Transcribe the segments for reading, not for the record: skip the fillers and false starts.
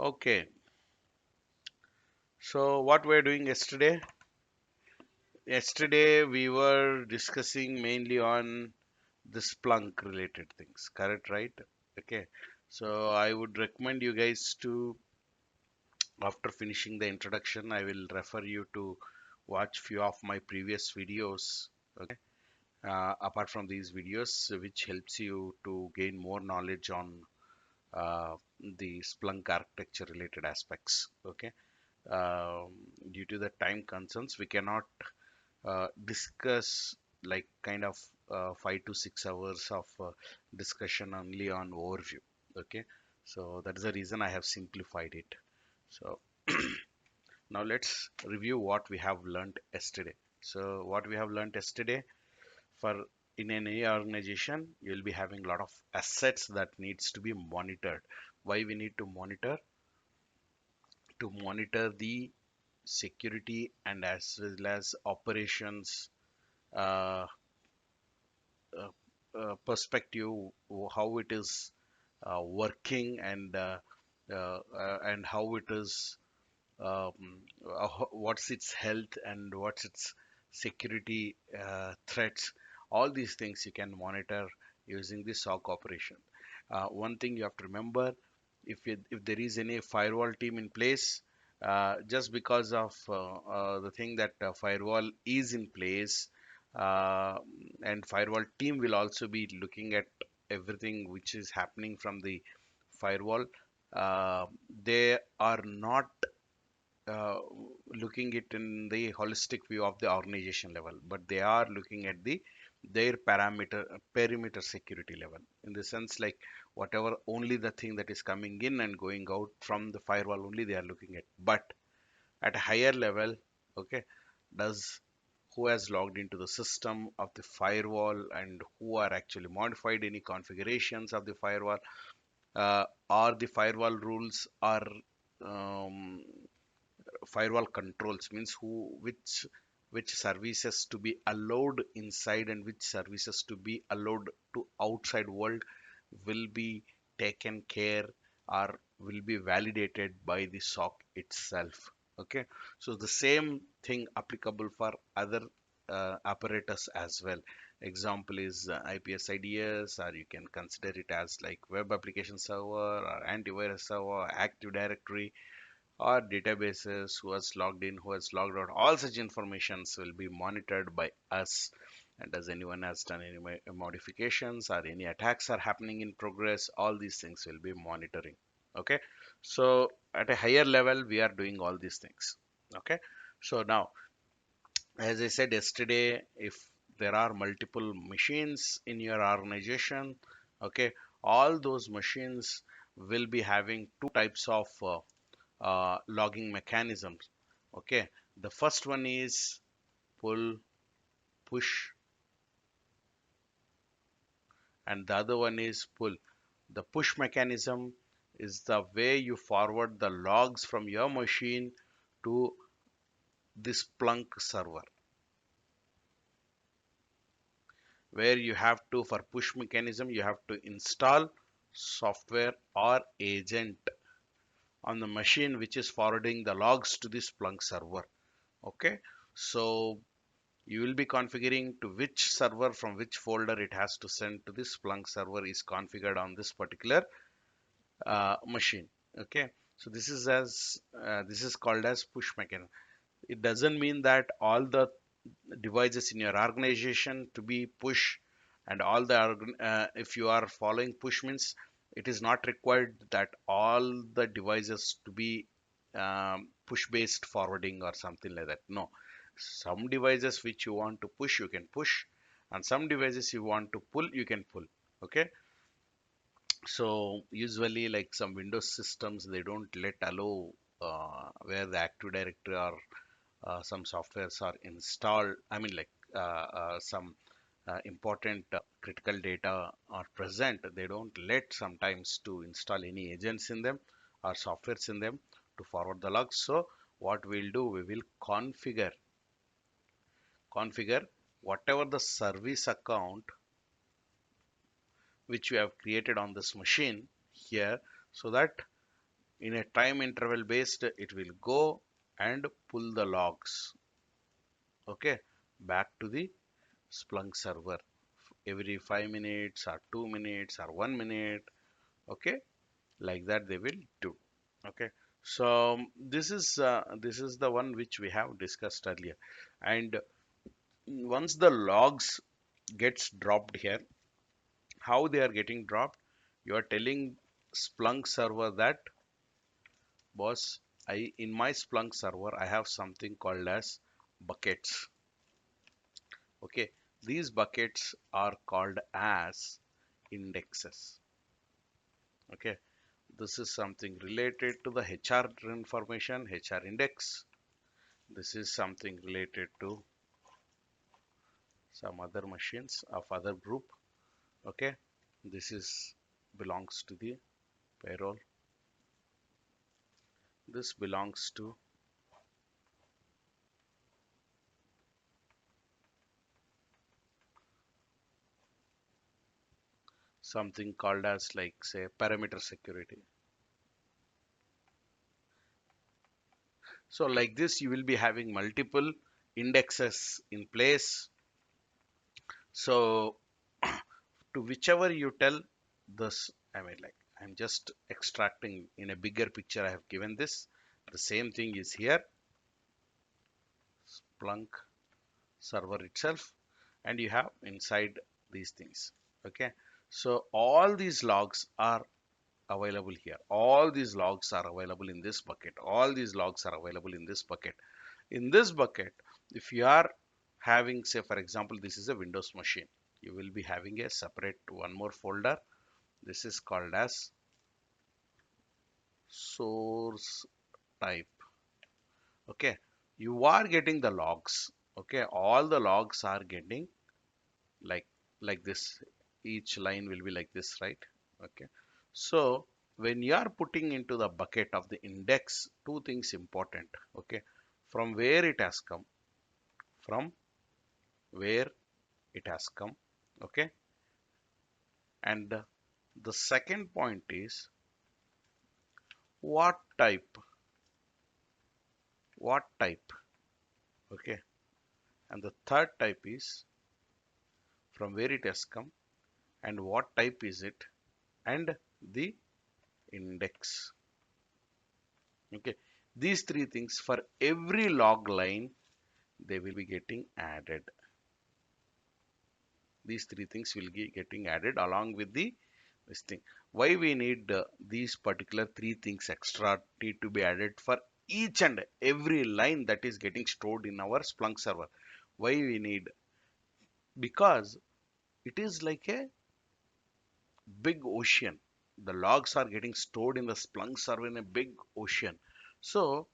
Okay, so what we're doing yesterday? Yesterday we were discussing mainly on the Splunk related things, correct, right? Okay, so I would recommend you guys to, after finishing the introduction, I will refer you to watch few of my previous videos. Okay, apart from these videos, which helps you to gain more knowledge on uh, the Splunk architecture related aspects. Okay. um, Due to the time concerns, we cannot discuss like kind of 5 to 6 hours of discussion only on overview. Okay, so that is the reason I have simplified it. So now let's review what we have learned yesterday. So what we have learned yesterday, for in any organization you will be having a lot of assets that needs to be monitored. Why we need to monitor? To monitor the security and as well as operations uh, uh, perspective, how it is working, and how it is, what's its health and what's its security threats. All these things you can monitor using the SOC operation. One thing you have to remember, if there is any firewall team in place, just because of the thing that firewall is in place, uh, and firewall team will also be looking at everything which is happening from the firewall. uh, they are not uh, looking it in the holistic view of the organization level, but they are looking at their perimeter security level, in the sense like whatever only the thing that is coming in and going out from the firewall only they are looking at. But at a higher level, okay, does who has logged into the system of the firewall and who are actually modified any configurations of the firewall, or the firewall rules are, um, firewall controls means which services to be allowed inside and which services to be allowed to outside world, will be taken care or will be validated by the SOC itself. Okay, so the same thing applicable for other apparatus as well. Example is IPS IDS, or you can consider it as like web application server or antivirus server, Active Directory, or databases, who has logged in, who has logged out. All such informations will be monitored by us. And does anyone has done any modifications or any attacks are happening in progress, all these things will be monitoring. Okay, so at a higher level we are doing all these things. Okay, so now, as I said yesterday, if there are multiple machines in your organization, okay, all those machines will be having two types of logging mechanisms. Okay, the first one is pull, push, and the other one is pull. The push mechanism is the way you forward the logs from your machine to this Splunk server, where you have to, for push mechanism, you have to install software or agent on the machine which is forwarding the logs to this Splunk server. Okay, so you will be configuring to which server from which folder it has to send to this Splunk server is configured on this particular machine. Okay, so this is called as push mechanism. It doesn't mean that all the devices in your organization to be push, and all the if you are following push means it is not required that all the devices to be push based forwarding or something like that. No, some devices which you want to push you can push, and some devices you want to pull you can pull. Okay, so usually like some Windows systems, they don't let allow where the Active Directory or some softwares are installed. I mean, like some important critical data are present. They don't let sometimes to install any agents in them or softwares in them to forward the logs. So what we'll do, we will configure whatever the service account which we have created on this machine here, so that In a time interval based, it will go and pull the logs, okay, back to the Splunk server every 5 minutes or 2 minutes or 1 minute, okay, like that they will do, okay. So this is the one which we have discussed earlier. And once the logs gets dropped here, how they are getting dropped, you are telling Splunk server that, boss, I in my Splunk server I have something called as buckets, okay. These buckets are called as indexes, okay. This is something related to the HR information, HR index. This is something related to some other machines of other group, okay. This is belongs to the payroll. This belongs to something called as, like, say, parameter security. So like this you will be having multiple indexes in place. So to whichever you tell this, I mean, like, I'm just extracting in a bigger picture. I have given this. The same thing is here, Splunk server itself, and you have inside these things, okay. So all these logs are available here. All these logs are available in this bucket. All these logs are available in this bucket. In this bucket, if you are having, say, for example, this is a Windows machine, you will be having a separate one more folder. This is called as source type, okay. You are getting the logs, okay. All the logs are getting like this. Each line will be like this, right? Okay. So when you are putting into the bucket of the index, two things important, okay. From where it has come, from where it has come, okay. And the second point is what type, what type, okay. And the third type is from where it has come and what type is it, and the index, okay. These three things for every log line they will be getting added. These three things will be getting added along with the this thing. Why we need these particular three things extra need to be added for each and every line that is getting stored in our Splunk server? Why we need? Because it is like a big ocean. The logs are getting stored in the Splunk server in a big ocean. So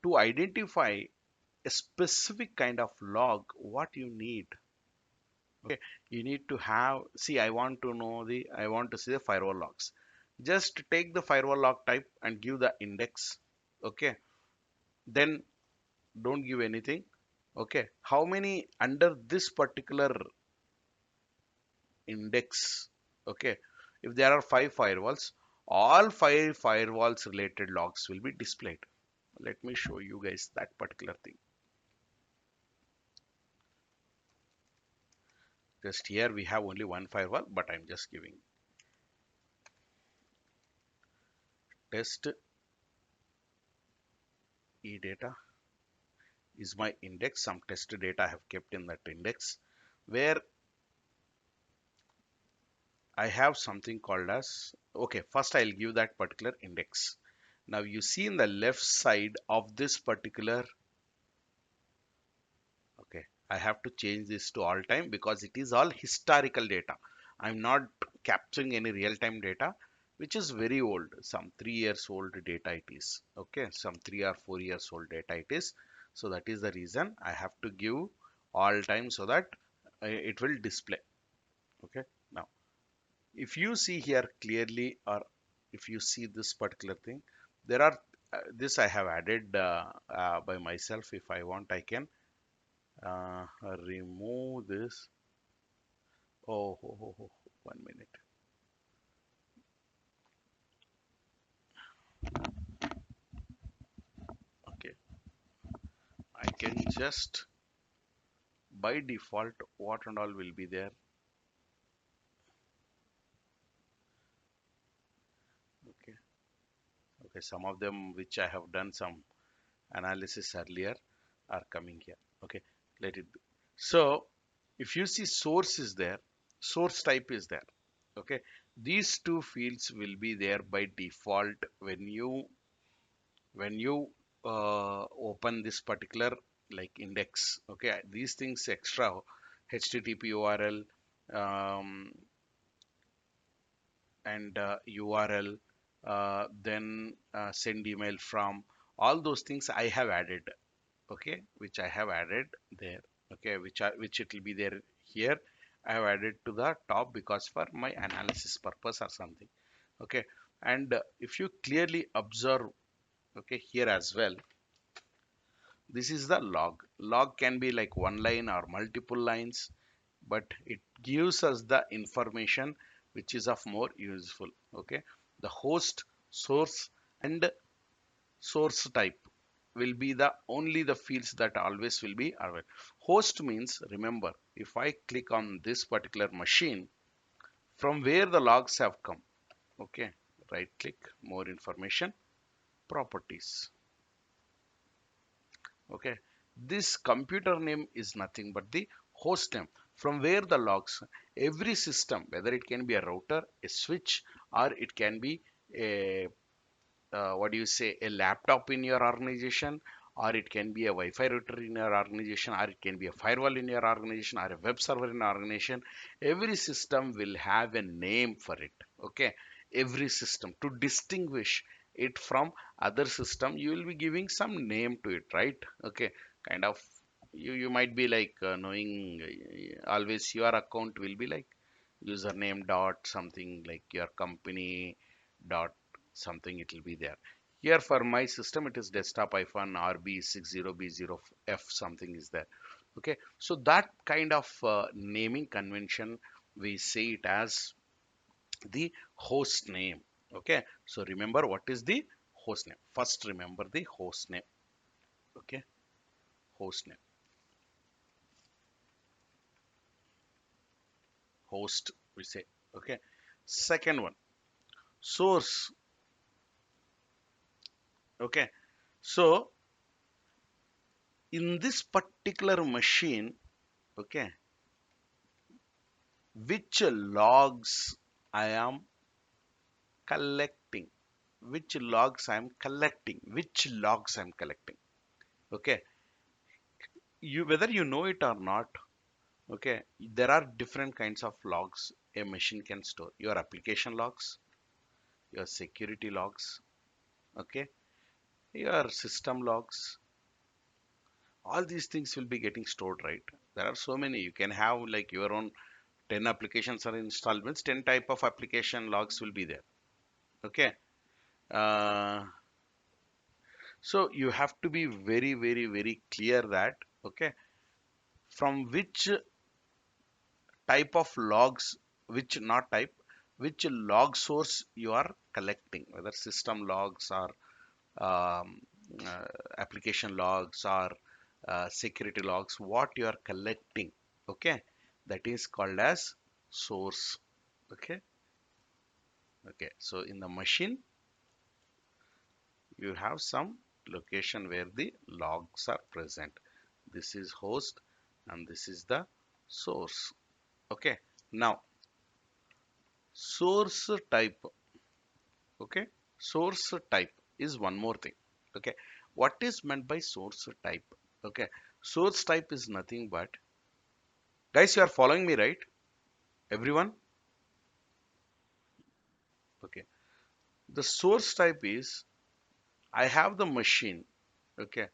to identify a specific kind of log, what you need, okay, you need to have, see, I want to know the, I want to see the firewall logs. Just take the firewall log type and give the index, okay. Then don't give anything, okay. How many under this particular index, okay. If there are 5 firewalls, all 5 firewalls related logs will be displayed. Let me show you guys that particular thing. Just here we have only one firewall, but I'm just giving test e-data is my index. Some test data I have kept in that index, where I have something called as, okay, first I'll give that particular index. Now you see in the left side of this particular, okay, I have to change this to all time because it is all historical data. I'm not capturing any real-time data, which is very old, some 3 years old data it is, okay, some 3 or 4 years old data it is. So that is the reason I have to give all time so that it will display, okay. Now if you see here clearly, or if you see this particular thing, there are this I have added by myself. If I want, I can uh, remove this. Oh, 1 minute. can just by default what and all will be there. Okay, okay, some of them which I have done some analysis earlier are coming here. Okay, let it be. So if you see source is there, source type is there. Okay, these two fields will be there by default when you open this particular like index. Okay, these things extra http url, um, and url, then send email from, all those things I have added. Okay, which I have added there. Okay, which it will be there here. I have added to the top because for my analysis purpose or something. Okay, and if you clearly observe, okay, here as well, this is the log. Log can be like one line or multiple lines, but it gives us the information which is of more useful. Okay, the host, source, and source type will be the only the fields that always will be available. Host means, remember, if I click on this particular machine, from where the logs have come. Okay, right click, more information, properties. Okay, this computer name is nothing but the host name, from where the logs, every system, whether it can be a router, a switch, or it can be a what do you say, a laptop in your organization, or it can be a Wi-Fi router in your organization, or it can be a firewall in your organization, or a web server in your organization. Every system will have a name for it. Okay, every system, to distinguish it from other system, you will be giving some name to it, right? Okay, kind of, you might be like knowing, always your account will be like username dot something, like your company dot something, it will be there. Here for my system it is desktop iphone rb60b0f something is there. Okay, so that kind of naming convention, we say it as the host name. Okay, so remember what is the host name. First remember the host name. Okay, host name, host we say. Okay, second one, source. Okay, so in this particular machine, okay, which logs I am collecting, which logs I'm collecting. Okay, you, whether you know it or not, okay, there are different kinds of logs a machine can store. Your application logs, your security logs, okay, your system logs, all these things will be getting stored, right? There are so many. You can have like your own 10 applications are installed, means 10 type of application logs will be there. Okay, uh, so you have to be very very clear that, okay, from which type of logs, which not type, which log source you are collecting, whether system logs or um, uh, application logs or security logs, what you are collecting. Okay, that is called as source. Okay, okay, so in the machine you have some location where the logs are present. This is host and this is the source. Okay, now source type. Okay, source type is one more thing. Okay, what is meant by source type? Okay, source type is nothing but, guys, you are following me, right? Everyone? Okay, the source type is, I have the machine. Okay,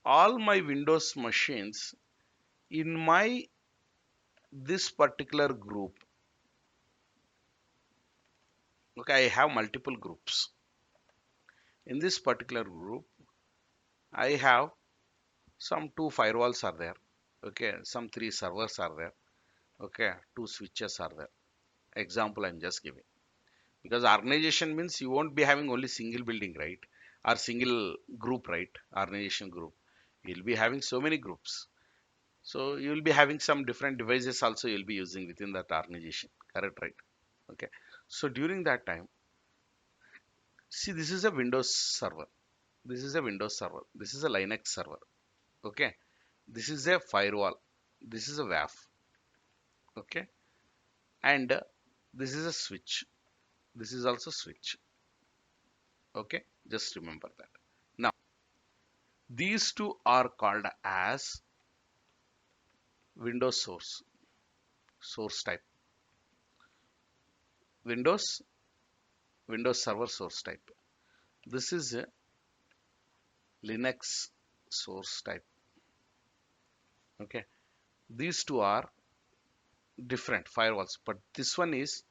all my Windows machines in my this particular group. Okay, I have multiple groups. In this particular group, I have some two firewalls are there. Okay, some three servers are there. Okay, two switches are there. Example I'm just giving. Because organization means you won't be having only single building, right? Or single group, right? Organization group. You'll be having so many groups. So you'll be having some different devices also you'll be using within that organization. Correct, right? Okay. So during that time, see, this is a Windows server. This is a Windows server. This is a Linux server. Okay. This is a firewall. This is a WAF. Okay. And this is a switch. This is also switch. Okay. Just remember that. Now, these two are called as Windows source type. Windows, Windows Server source type. This is a Linux source type. Okay. These two are different firewalls, but this one is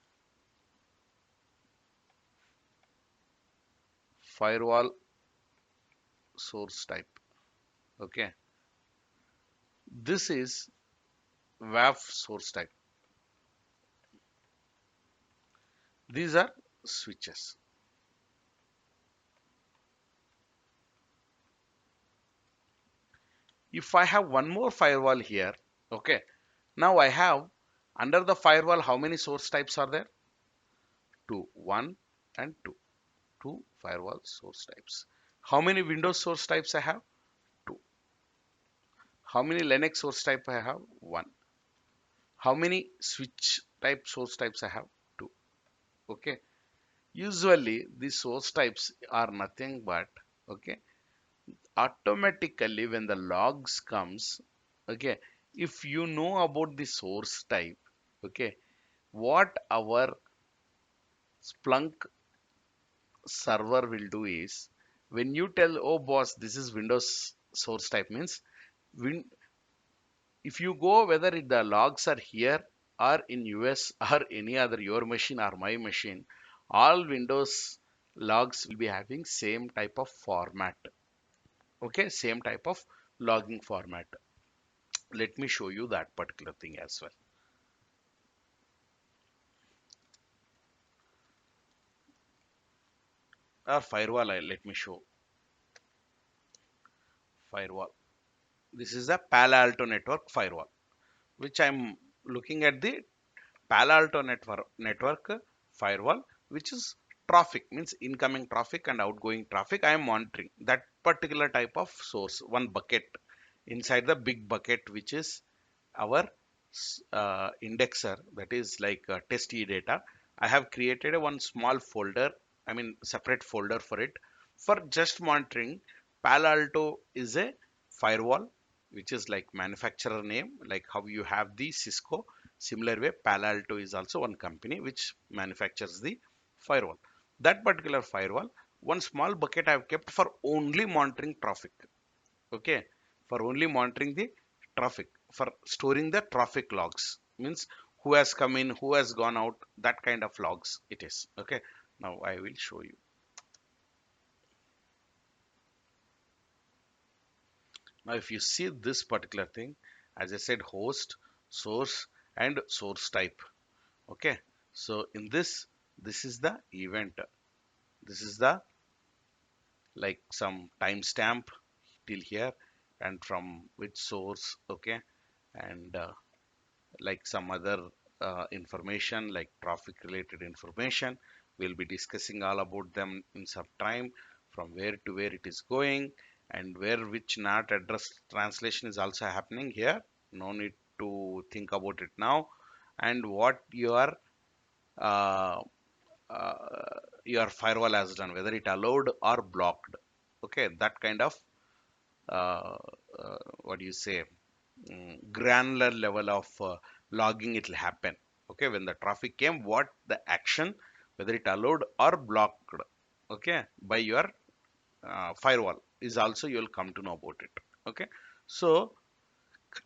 firewall source type. Okay. This is WAF source type. These are switches. If I have one more firewall here, okay, now I have under the firewall, how many source types are there? Two, one and two. Two firewall source types. How many Windows source types I have? Two. How many Linux source type I have? One. How many switch type source types I have? Two. Okay. Usually these source types are nothing but, okay, automatically when the logs comes, okay, if you know about the source type, okay, what our Splunk server will do is, when you tell, oh boss, this is Windows source type, means win if you go whether the logs are here or in US or any other, your machine or my machine, all Windows logs will be having same type of format. Okay, same type of logging format. Let me show you that particular thing as well. Or firewall, let me show firewall. This is the Palo Alto network firewall, which I'm looking at the Palo Alto network firewall, which is traffic, means incoming traffic and outgoing traffic. I am monitoring that particular type of source, one bucket inside the big bucket, which is our indexer, that is like test data. I have created a one small folder, I mean separate folder for it, for just monitoring. Palo Alto is a firewall, which is like manufacturer name, like how you have the Cisco. Similar way, Palo Alto is also one company which manufactures the firewall. That particular firewall, one small bucket I have kept for only monitoring traffic. Okay, for only monitoring the traffic, for storing the traffic logs, means who has come in, who has gone out, that kind of logs it is. Okay, now I will show you. Now if you see this particular thing, as I said, host, source and source type. Okay, so in this is the event, this is the like some timestamp till here, and from which source. Okay, and like some other information like traffic related information. We'll be discussing all about them in some time, from where to where it is going, and where which NAT address translation is also happening here. No need to think about it now. And what uh, your firewall has done, whether it allowed or blocked. Okay, that kind of uh, what do you say, granular level of logging it will happen. Okay, when the traffic came, what the action, whether it allowed or blocked, okay, by your firewall is also you will come to know about it. Okay, so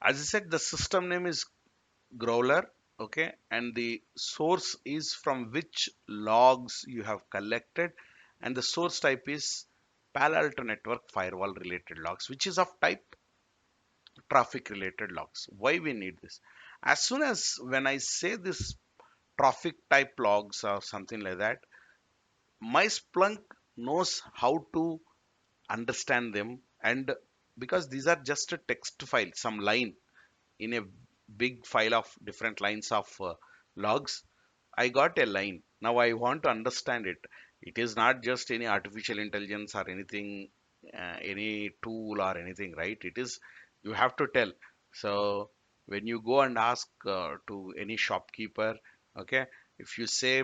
as I said, the system name is growler. Okay, and the source is from which logs you have collected, and the source type is Palo Alto network firewall related logs, which is of type traffic related logs. Why we need this? As soon as when I say this traffic type logs or something like that, my Splunk knows how to understand them and because these are just a text file, some line in a big file of different lines of logs. I got a line. Now I want to understand it. It is not just any artificial intelligence or anything, any tool or anything, right? It is, you have to tell. So when you go and ask to any shopkeeper, okay, if you say,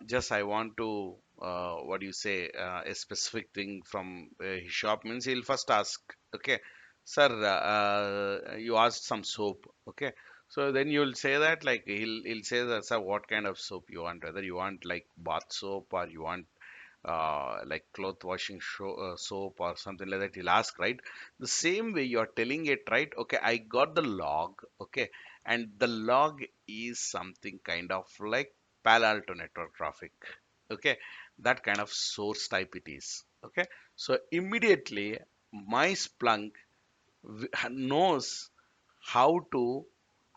just I want to, what do you say, a specific thing from his shop, means he'll first ask, okay, sir, you asked some soap, okay, so then you'll say that, like, he'll say that, sir, what kind of soap you want? Whether you want like bath soap, or you want like cloth washing soap or something like that. He'll ask, right? The same way you're telling it, right? Okay, I got the log, okay, and the log is something kind of like Palo Alto network traffic, okay, that kind of source type it is, okay. So immediately my Splunk knows how to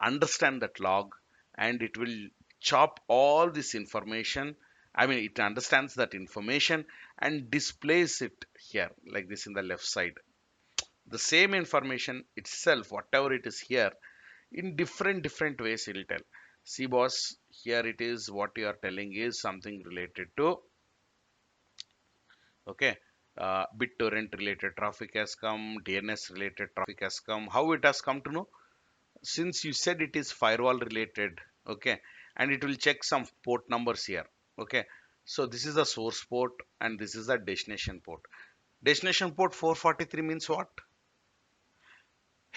understand that log, and it will chop all this information. I mean, it understands that information and displays it here like this in the left side. The same information itself, whatever it is here, in different ways it will tell. See boss, here it is, what you are telling is something related to, okay, BitTorrent related traffic has come, DNS related traffic has come. How it has come to know? Since you said it is firewall related, okay, and it will check some port numbers here, okay. So this is the source port and this is the destination port. Destination port 443 means what?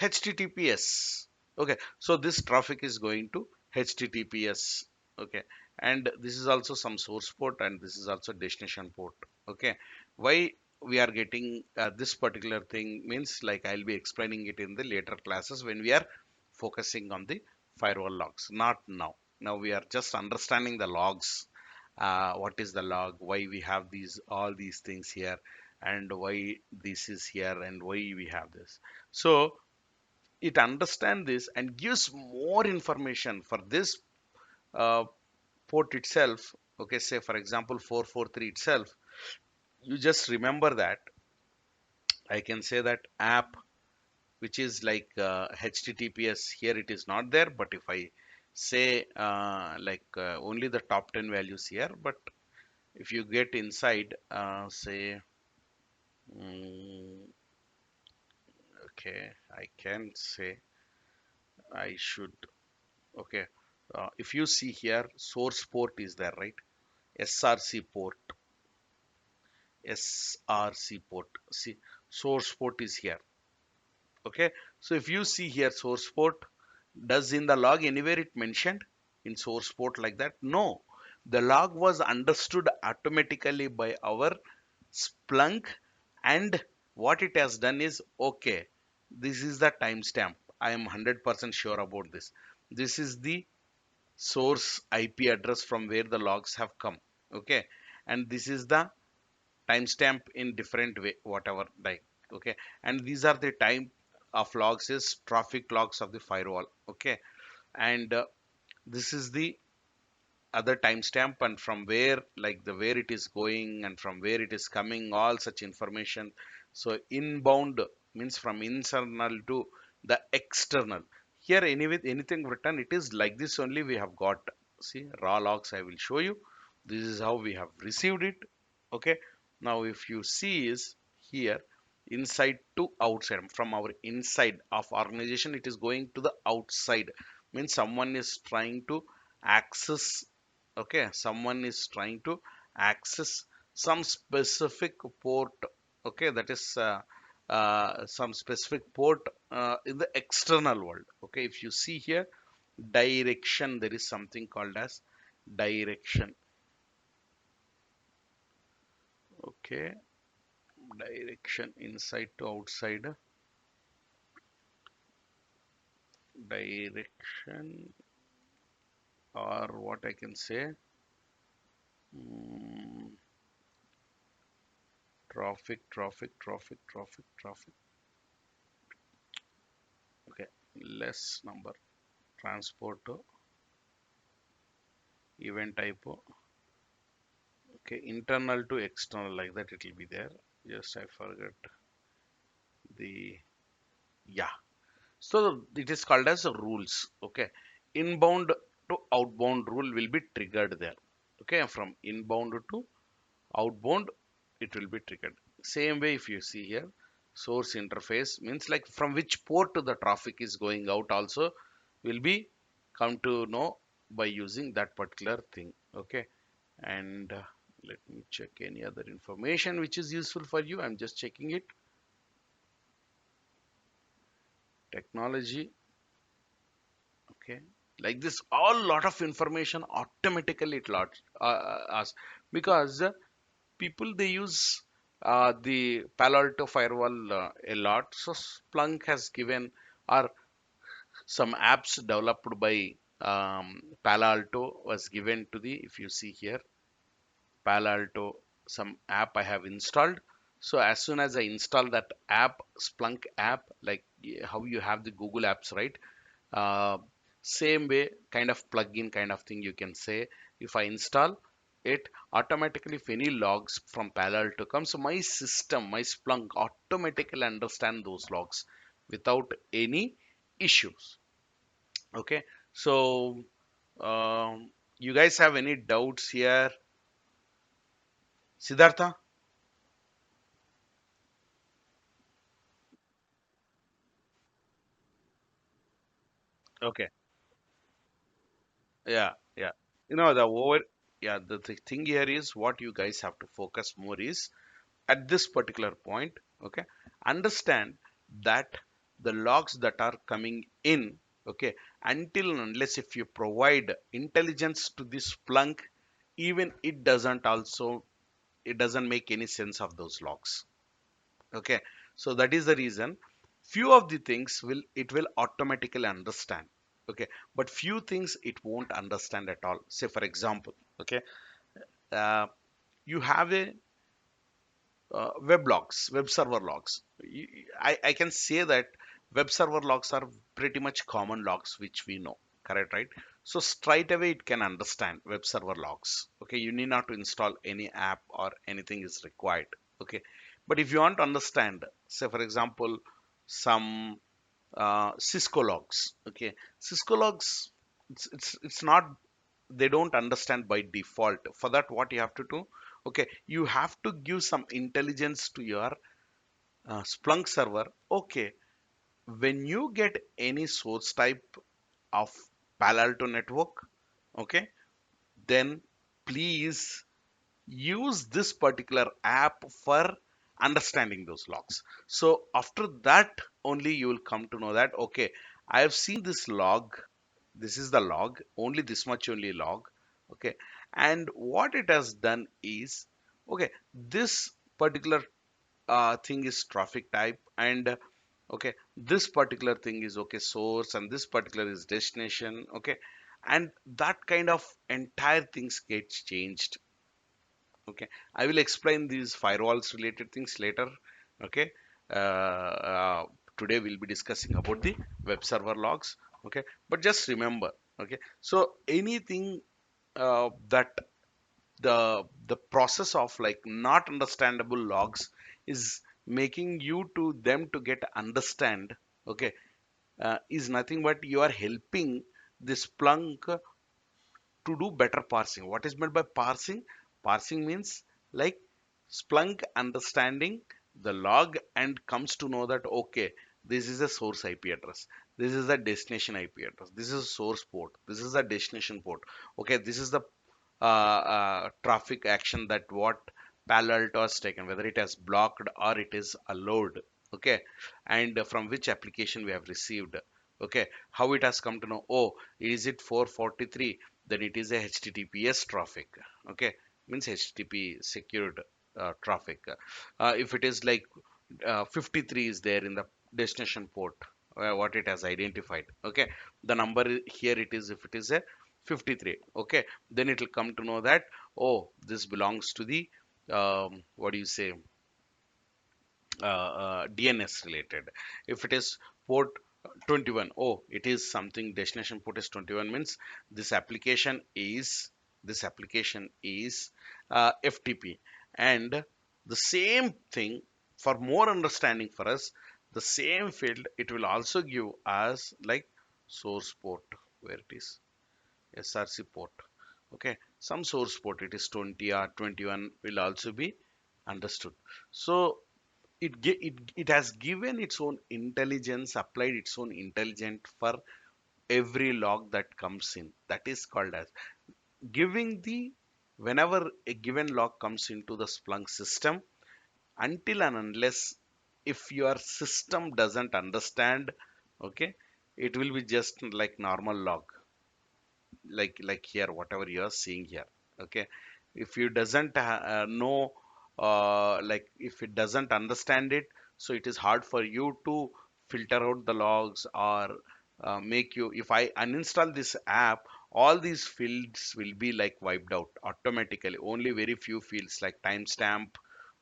HTTPS. Okay, so this traffic is going to HTTPS. Okay, and this is also some source port and this is also destination port. Okay, why we are getting this particular thing means, like, I'll be explaining it in the later classes when we are focusing on the firewall logs. Not now. Now we are just understanding the logs. What is the log? Why we have these all these things here, and why this is here, and why we have this. So it understands this and gives more information for this uh, port itself. Okay, say for example 443 itself, you just remember that. I can say that app, which is like HTTPS, here it is not there, but if I say only the top 10 values here, but if you get inside, say, mm, okay, I can say, I should, okay, if you see here, source port is there, right? SRC port, SRC port. See, source port is here. Okay, so if you see here source port, does in the log anywhere it mentioned in source port like that? No, the log was understood automatically by our Splunk, and what it has done is, okay, this is the timestamp. I am 100% sure about this. This is the source IP address from where the logs have come. Okay, and this is the timestamp in different way, whatever, like, okay, and these are the time of logs is traffic logs of the firewall, okay, and this is the other timestamp, and from where, like, the where it is going and from where it is coming, all such information. So inbound means from internal to the external. Here anyway, anything written, it is like this only we have got. See, raw logs I will show you. This is how we have received it, okay. Now if you see is here, inside to outside, from our inside of organization it is going to the outside, means someone is trying to access, okay, someone is trying to access some specific port, okay, that is some specific port in the external world. Okay, if you see here, direction, there is something called as direction. Okay, direction, inside to outside, direction, or what I can say, mm, traffic. Okay, less number, transport, event type, okay, internal to external, like that it will be there. Just I forgot the yeah. So it is called as rules. Okay, inbound to outbound rule will be triggered there. Okay, from inbound to outbound, it will be triggered. Same way, if you see here, source interface means like from which port the traffic is going out also will be come to know by using that particular thing. Okay, and let me check any other information which is useful for you. I'm just checking it. Technology. Okay, like this, all lot of information automatically it lot us because people they use the Palo Alto firewall a lot. So Splunk has given or some apps developed by Palo Alto was given to the, if you see here, Palo Alto, some app I have installed. So as soon as I install that app, Splunk app, like how you have the Google apps, right? Uh, Same way, kind of plugin kind of thing you can say. If I install it, automatically if any logs from Palo Alto comes, so my system, my Splunk automatically understand those logs without any issues. Okay, so you guys have any doubts here, Siddhartha? Okay, yeah, yeah. The over, yeah, the thing here is what you guys have to focus more is at this particular point. Okay, understand that the logs that are coming in, okay, until and unless if you provide intelligence to this Splunk, even it doesn't make any sense of those logs. Okay, so that is the reason few of the things will automatically understand. Okay, but few things it won't understand at all. Say for example, okay, uh, you have a web logs, web server logs. I can say that web server logs are pretty much common logs which we know, correct, right? So straight away it can understand web server logs. Okay, you need not to install any app or anything is required. Okay, but if you want to understand, say for example, some Cisco logs. Okay, Cisco logs, it's not, they don't understand by default. For that, what you have to do, okay, you have to give some intelligence to your Splunk server. Okay, when you get any source type of Palo Alto network, okay, then please use this particular app for understanding those logs. So after that only you will come to know that, okay, I have seen this log, this is the log, only this much only log. Okay, and what it has done is, okay, this particular thing is traffic type, and okay, this particular thing is, okay, source, and this particular is destination. Okay, and that kind of entire things gets changed. Okay, I will explain these firewalls related things later. Okay, today we'll be discussing about the web server logs. Okay, but just remember, okay, so anything that the process of like not understandable logs is making you to them to get understand. Okay, is nothing but you are helping this Splunk to do better parsing. What is meant by parsing? Parsing means like Splunk understanding the log and comes to know that, okay, this is a source IP address, this is a destination IP address, this is a source port, this is a destination port. Okay, this is the traffic action that what Palo Alto has taken, whether it has blocked or it is allowed. Okay, and from which application we have received. Okay, how it has come to know, oh, is it 443, then it is a HTTPS traffic. Okay, means HTTP secured traffic. If it is like 53 is there in the destination port, what it has identified. Okay, the number here it is, if it is a 53. Okay, then it will come to know that, oh, this belongs to the what do you say, DNS related. If it is port 21, oh, it is something, destination port is 21, means this application is, FTP. And the same thing, for more understanding for us, The same field, it will also give us like source port, where it is src port. Okay, some source port, it is 20 or 21 will also be understood. So it has given its own intelligence, applied its own intelligence for every log that comes in. That is called as giving the, whenever a given log comes into the Splunk system, until and unless if your system doesn't understand, okay, it will be just like normal log, like here whatever you are seeing here. Okay, if you doesn't know, like if it doesn't understand it, so it is hard for you to filter out the logs, or make you, if I uninstall this app, all these fields will be like wiped out automatically. Only very few fields like timestamp,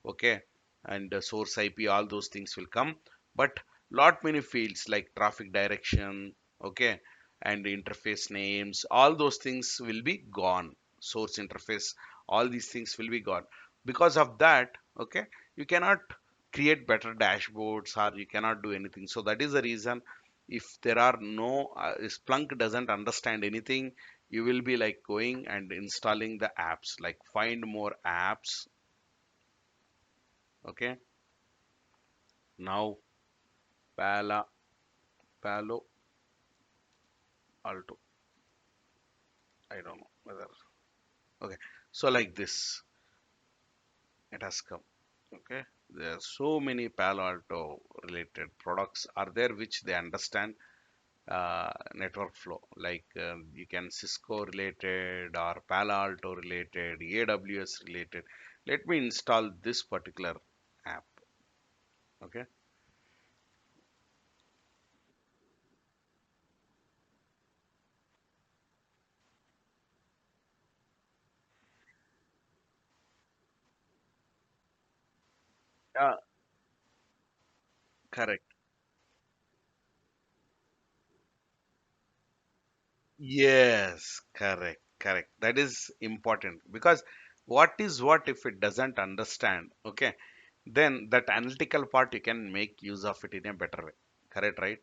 okay, and source ip, all those things will come. But lot many fields like traffic direction, okay, and interface names, all those things will be gone. Source interface, all these things will be gone. Because of that, okay, you cannot create better dashboards, or you cannot do anything. So that is the reason, if there are no Splunk doesn't understand anything, you will be like going and installing the apps, like find more apps. Okay, now Palo Alto, I don't know whether, okay, so like this it has come. Okay, there are so many Palo Alto related products are there which they understand network flow, like you can Cisco related or Palo Alto related, AWS related. Let me install this particular app. Okay, uh, correct. Yes, correct, correct. That is important, because what is what if it doesn't understand? Okay, then that analytical part you can make use of it in a better way. Correct, right?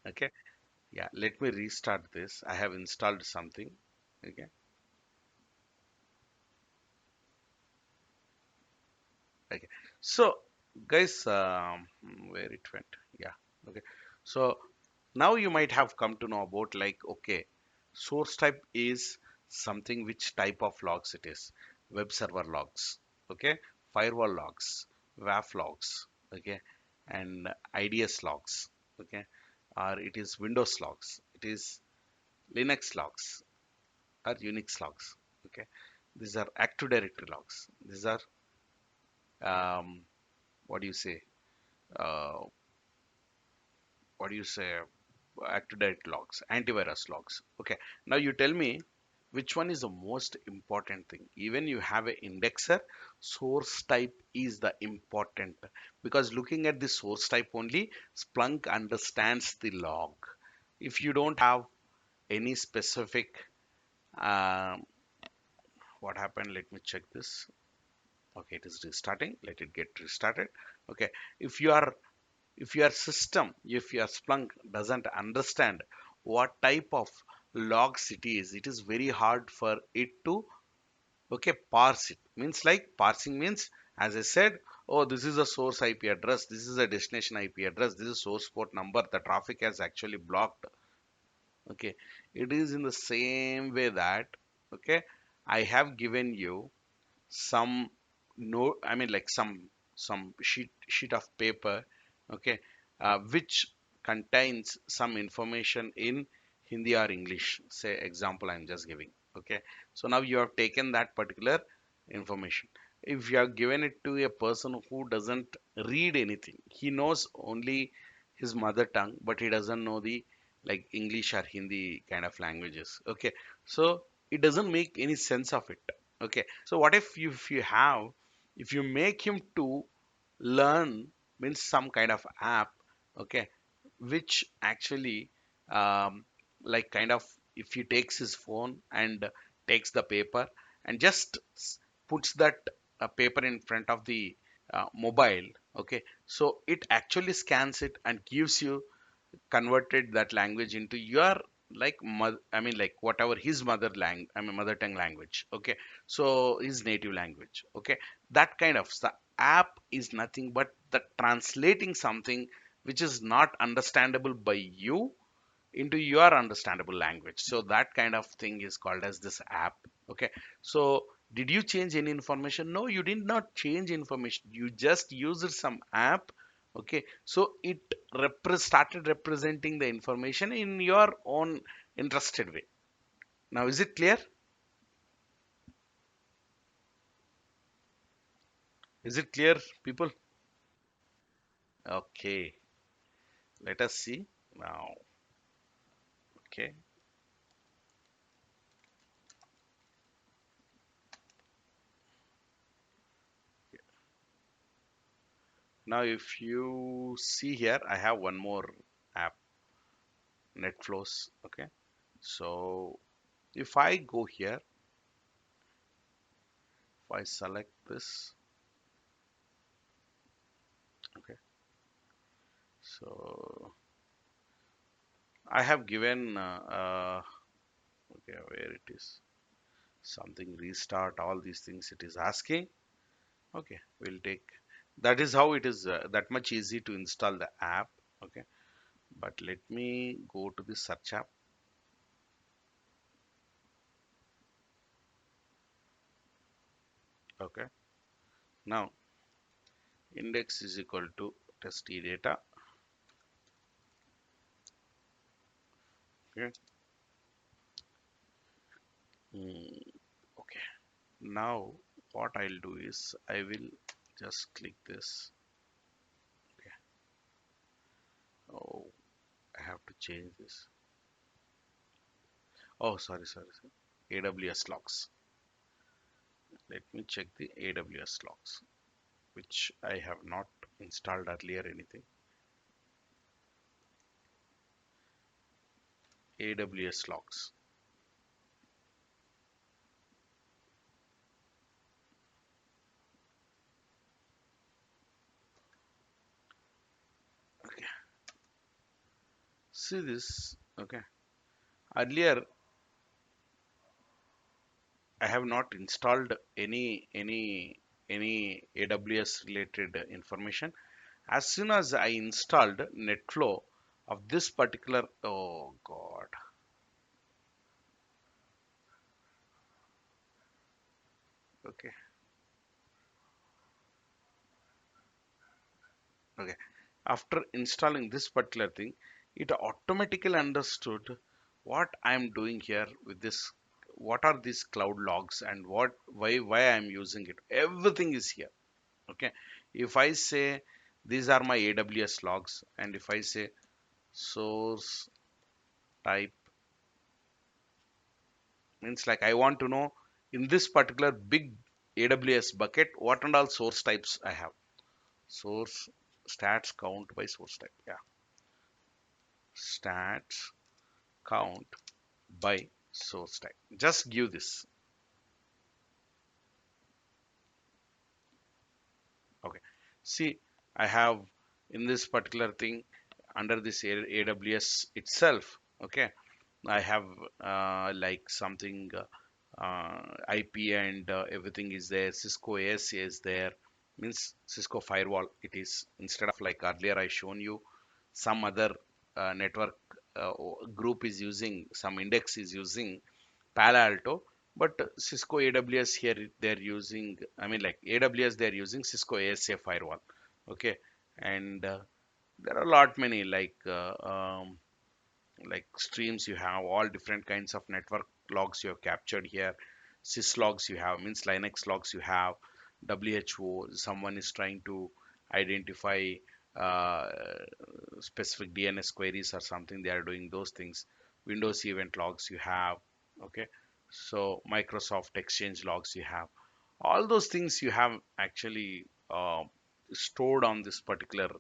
Okay. Yeah, let me restart this. I have installed something. Okay. Okay. So, guys, where it went? Yeah. Okay. So now you might have come to know about, like, okay, source type is something, which type of logs it is. Web server logs. Okay. Firewall logs. WAF logs. Okay. And IDS logs. Okay. Or it is Windows logs. It is Linux logs or Unix logs. Okay, these are Active Directory logs. These are um, what do you say? Uh, what do you say? Active Directory logs, antivirus logs. Okay, now you tell me which one is the most important thing. Even you have an indexer, source type is the important, because looking at the source type only, Splunk understands the log. If you don't have any specific, um, what happened? Let me check this. Okay, it is restarting. Let it get restarted. Okay, if you are, if your system, if your Splunk doesn't understand what type of logs it is very hard for it to, okay, parse it. Means like parsing means, as I said, oh, this is a source IP address, this is a destination IP address, this is source port number, the traffic has actually blocked. Okay, it is in the same way that, okay, I have given you some, no, I mean like some sheet of paper, okay, which contains some information in Hindi or English, say example I'm just giving. Okay, so now you have taken that particular information. If you have given it to a person who doesn't read anything, he knows only his mother tongue, but he doesn't know the like English or Hindi kind of languages. Okay, so it doesn't make any sense of it. Okay, so what if you have, if you make him to learn, means some kind of app, okay, which actually, like kind of, if he takes his phone and takes the paper and just puts that paper in front of the mobile. Okay, so it actually scans it and gives you converted that language into your like I mean like whatever his mother tongue language. Okay, so his native language. Okay, that kind of the app is nothing but the translating something which is not understandable by you into your understandable language. So that kind of thing is called as this app. Okay, so did you change any information? No, you did not change information, you just used some app. Okay, so it started representing the information in your own interested way. Now is it clear? Is it clear, people? Okay, let us see now. Okay, now if you see here, I have one more app, netflows. Okay, so if I go here, if I select this, okay, so I have given, okay, where it is, something restart, all these things it is asking. Okay, we'll take, that is how it is that much easy to install the app. Okay, but let me go to the search app. Okay, now index is equal to test data. Okay. Okay, now what I'll do is I will just click this. Okay, oh, I have to change this. Oh, sorry. AWS logs. Let me check the AWS logs, which I have not installed earlier anything. AWS logs. Okay, see this. Okay, earlier I have not installed any AWS related information. As soon as I installed NetFlow of this particular, oh God. Okay, okay. After installing this particular thing, it automatically understood what I'm doing here with this. What are these cloud logs and why I'm using it? Everything is here. Okay. If I say these are my AWS logs, and if I say source type, means like I want to know in this particular big AWS bucket what and all source types I have. Source stats count by source type. Yeah. Stats count by source type. Just give this. Okay. See, I have in this particular thing under this AWS itself. Okay. I have like something IP and everything is there. Cisco ASA is there. Means Cisco Firewall. It is instead of like earlier I shown you some other network group is using, some index is using Palo Alto, but Cisco AWS here they're using, I mean like AWS they're using Cisco ASA firewall. Okay, and there are a lot many like streams you have, all different kinds of network logs you have captured here. Sys logs you have, means Linux logs you have. WHO, someone is trying to identify uh, specific DNS queries or something, they are doing those things. Windows event logs you have. Okay, so Microsoft Exchange logs you have. All those things you have actually stored on this particular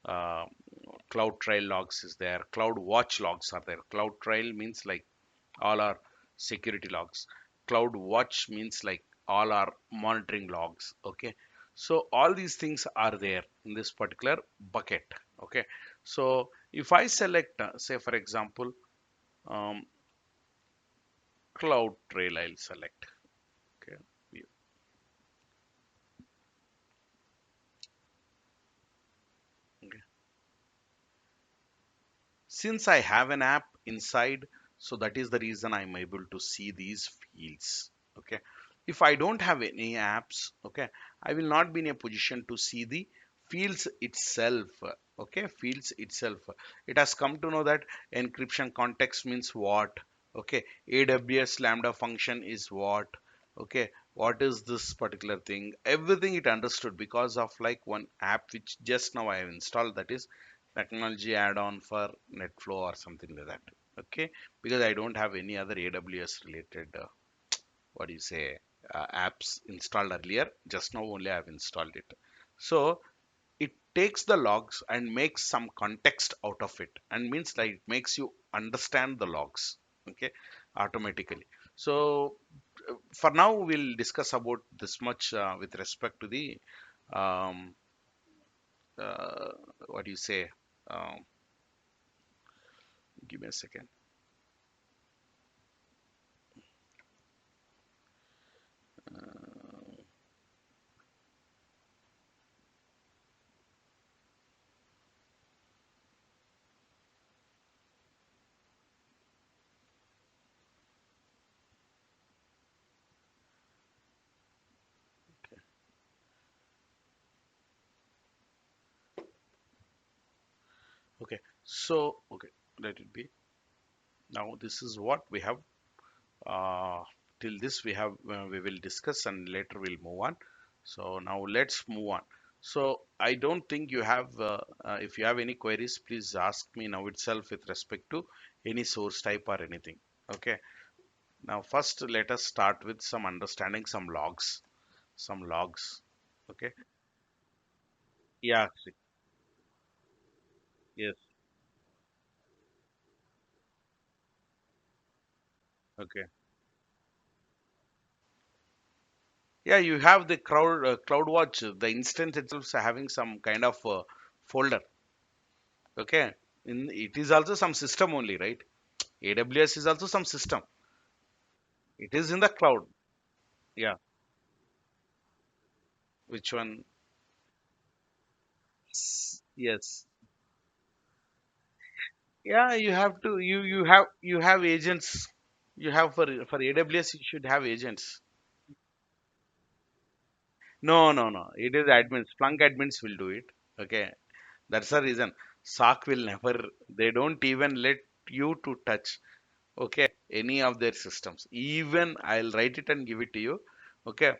uh, cloud trail logs is there. Cloud watch logs are there. Cloud trail means like all our security logs. Cloud watch means like all our monitoring logs. Okay, So all these things are there in this particular bucket. Okay, so if I select, say for example, um, cloud trail, I'll select. Okay, view. Okay. Since I have an app inside, so that is the reason I'm able to see these fields. Okay, if I don't have any apps, okay, I will not be in a position to see the fields itself. Okay, fields itself. It has come to know that encryption context means what. Okay, AWS lambda function is what. Okay, what is this particular thing? Everything it understood because of like one app which just now I have installed, that is technology add-on for NetFlow or something like that. Okay, because I don't have any other AWS related what do you say apps installed earlier. Just now only I have installed it. So it takes the logs and makes some context out of it, and means like it makes you understand the logs. Okay, automatically. So for now we'll discuss about this much with respect to the um, uh, what do you say um, give me a second. Okay, so okay, let it be. Now this is what we have. Uh, till this we will discuss and later we'll move on. So now let's move on. So I don't think you have. If you have any queries, please ask me now itself with respect to any source type or anything. Okay. Now first let us start with some understanding some logs. Some logs. Okay. Yeah. Yes. Okay. Yeah, you have the CloudWatch. The instance itself is having some kind of folder. Okay, in it is also some system only, right? AWS is also some system. It is in the cloud. Yeah, which one? Yes. Yeah, you have to. You have agents. You have for AWS. You should have agents. No, no, no. It is admins. Splunk admins will do it. Okay, that's the reason. SOC will never. They don't even let you to touch. Okay, any of their systems. Even I'll write it and give it to you. Okay,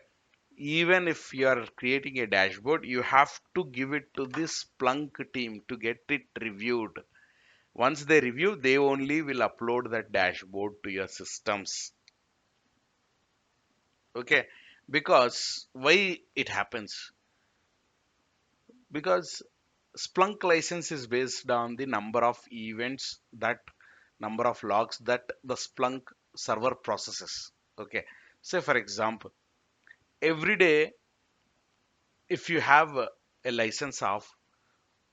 even if you are creating a dashboard, you have to give it to this Splunk team to get it reviewed. Once they review, they only will upload that dashboard to your systems. Okay, because why it happens? Because Splunk license is based on the number of events, that number of logs that the Splunk server processes. Okay, say for example, every day if you have a license of,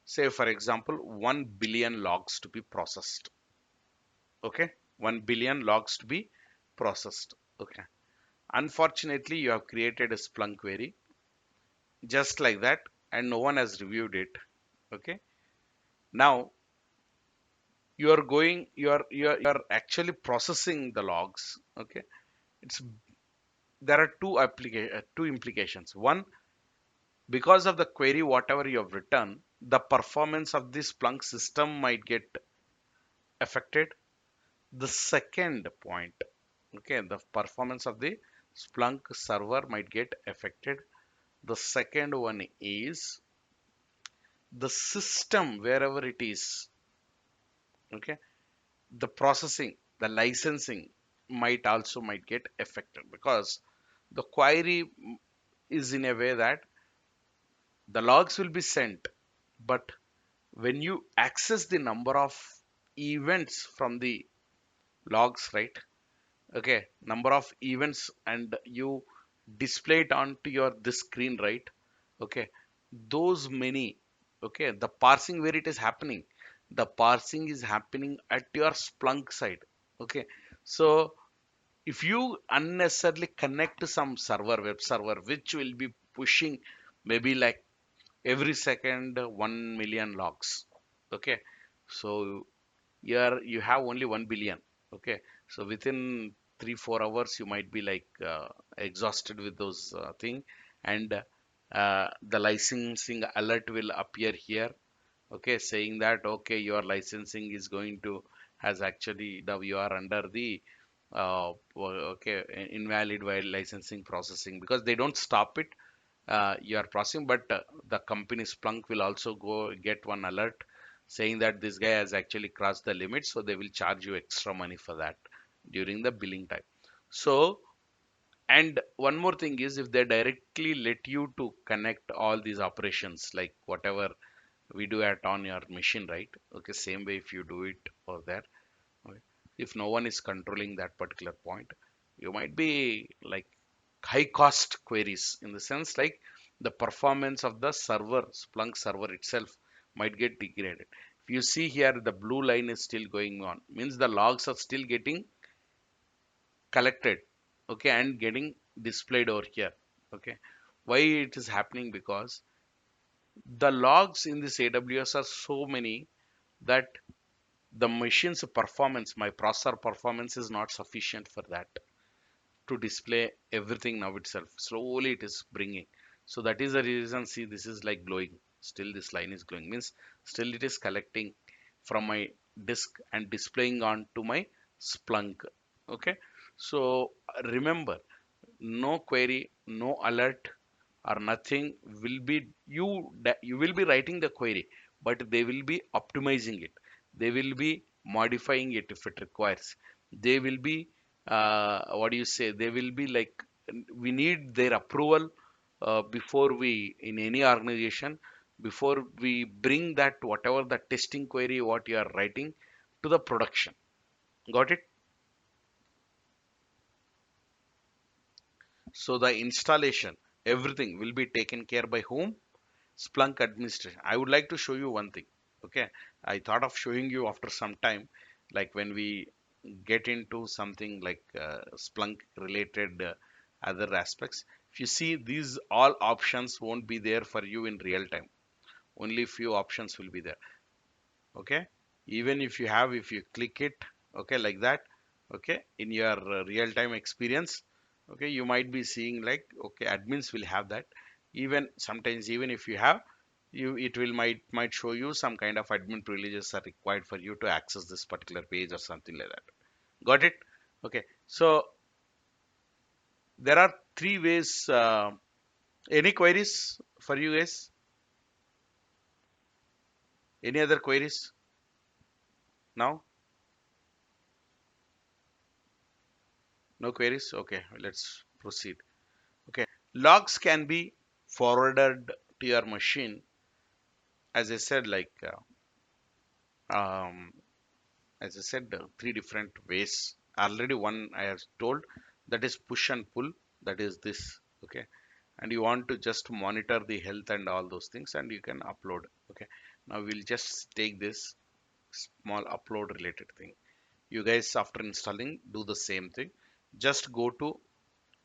say for example, 1 billion logs to be processed. Okay, 1 billion logs to be processed. Okay, unfortunately you have created a Splunk query just like that and no one has reviewed it. Okay, now you are actually processing the logs. Okay, it's there are two implications. One, because of the query whatever you have written, the performance of this Splunk system might get affected. The second point, okay, the performance of the Splunk server might get affected. The second one is the system wherever it is, okay, the processing, the licensing might get affected because the query is in a way that the logs will be sent, but when you access the number of events from the logs, right? Okay, number of events and you display it onto your this screen, right? Okay, those many, okay, the parsing where it is happening, the parsing is happening at your Splunk side. Okay, so if you unnecessarily connect to some server, web server, which will be pushing maybe like every second 1 million logs. Okay, so here you have only 1 billion. Okay, so within 3 4 hours you might be like exhausted with those thing, and the licensing alert will appear here. Okay, saying that okay, your licensing is going to has actually the you are under the okay, invalid while licensing processing, because they don't stop it, you are processing, but the company Splunk will also go get one alert saying that this guy has actually crossed the limit, so they will charge you extra money for that during the billing time. So, and one more thing is, if they directly let you to connect all these operations, like whatever we do at on your machine, right? Okay, same way if you do it over there. Okay. If no one is controlling that particular point, you might be like high cost queries, in the sense like the performance of the server, Splunk server itself might get degraded. If you see here, the blue line is still going on, means the logs are still getting collected, okay, and getting displayed over here. Okay, why it is happening? Because the logs in this AWS are so many that the machine's performance, my processor performance is not sufficient for that to display everything now itself. Slowly it is bringing. So that is the reason. See, this is like glowing. Still, this line is glowing. Means still it is collecting from my disk and displaying on to my Splunk. Okay. So remember, no query, no alert or nothing will be you will be writing the query, but they will be optimizing it. They will be modifying it if it requires. They will be what do you say? They will be like, we need their approval before we, in any organization, before we bring that whatever the testing query what you are writing to the production. Got it? So the installation, everything will be taken care by whom? Splunk administration. I would like to show you one thing. Okay, I thought of showing you after some time, like when we get into something like Splunk related other aspects. If you see, these all options won't be there for you in real time. Only few options will be there. Okay, even if you have, if you click it, okay, like that, okay, in your real time experience, okay, you might be seeing like, okay, admins will have that. Even sometimes, even if you have, you, it will might show you some kind of admin privileges are required for you to access this particular page or something like that. Got it? Okay, so there are three ways. Any queries for you guys? Any other queries now? No queries? Okay, let's proceed. Okay, logs can be forwarded to your machine, as I said, like um, as I said, three different ways. Already one I have told, that is push and pull. That is this. Okay, and you want to just monitor the health and all those things, and you can upload. Okay, now we'll just take this small upload related thing. You guys, after installing, do the same thing. Just go to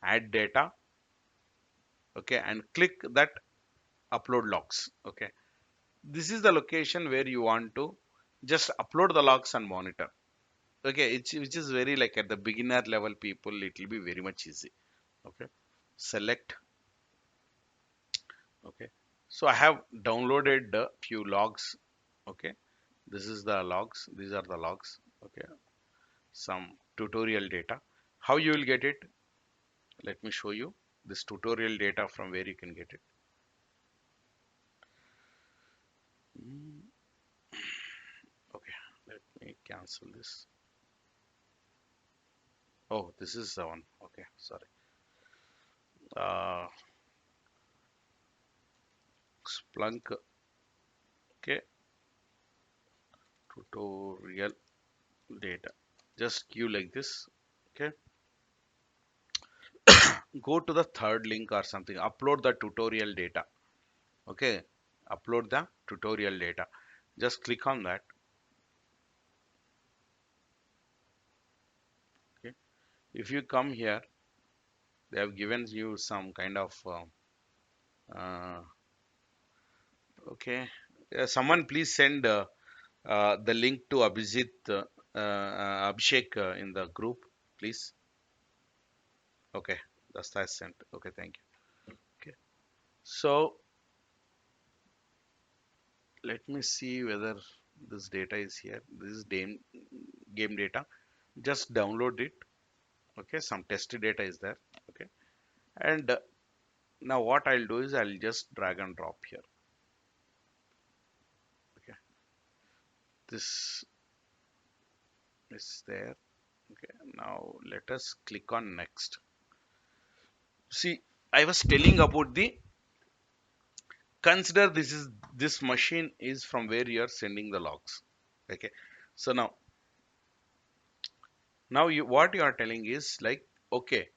add data. Okay, and click that upload logs. Okay, this is the location where you want to just upload the logs and monitor. Okay, it's, which is very like at the beginner level people, it will be very much easy. Okay, select. Okay, so I have downloaded a few logs. Okay, this is the logs, these are the logs. Okay, some tutorial data. How you will get it? Let me show you this tutorial data from where you can get it. Mm, okay, let me cancel this. Oh, this is the one. Okay, sorry. uh, Splunk, okay, tutorial data. Just queue like this. Okay, go to the third link or something. Upload the tutorial data. Okay, upload the tutorial data. Just click on that. Okay, if you come here, they have given you some kind of uh, okay. Someone please send the link to Abhishek in the group, please. Okay, that's sent. Okay, thank you. Okay, so let me see whether this data is here. This is game data. Just download it. Okay, some test data is there. Okay, and now what I'll do is I'll just drag and drop here. Okay, this is there. Okay, now let us click on next. See, I was telling about the consider this machine is from where you are sending the logs. Okay, so now you what you are telling is like, okay,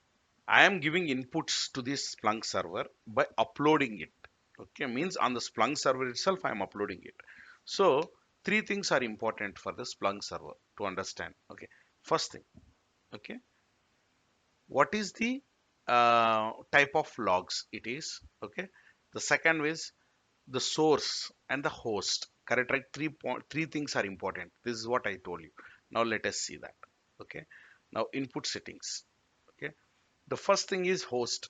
I am giving inputs to this Splunk server by uploading it. Okay, means on the Splunk server itself, I am uploading it. So three things are important for the Splunk server to understand. Okay, first thing, okay, what is the type of logs it is? Okay, the second is the source and the host. Correct, right? Three things are important. This is what I told you. Now let us see that. Okay, now input settings. Okay, the first thing is host.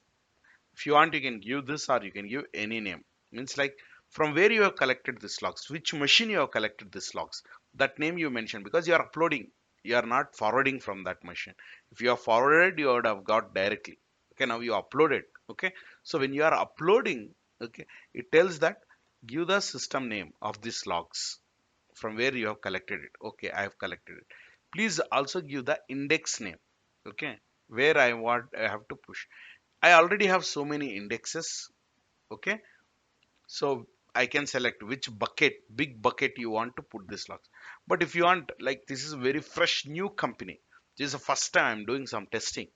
If you want, you can give this or you can give any name. Means like from where you have collected these logs, which machine you have collected these logs, that name you mentioned, because you are uploading, you are not forwarding from that machine. If you are forwarded, you would have got directly. Okay, now you uploaded. Okay, so when you are uploading, okay, it tells that give the system name of these logs from where you have collected it. Okay, I have collected it. Please also give the index name. Okay, where I have to push. I already have so many indexes. Okay, so I can select which bucket, big bucket you want to put this logs. But if you want, like this is a very fresh new company. This is the first time I'm doing some testing.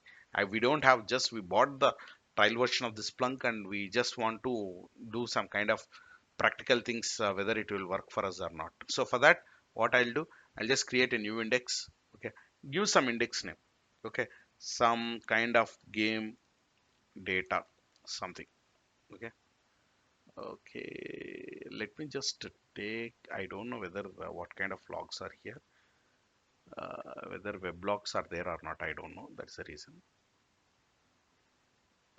We don't have just we bought the trial version of this Splunk and we just want to do some kind of practical things whether it will work for us or not. So for that, what I'll do, I'll just create a new index. Okay, give some index name. Okay, some kind of game data something. Okay, okay, let me just take, I don't know whether what kind of logs are here, whether web logs are there or not, I don't know, that's the reason.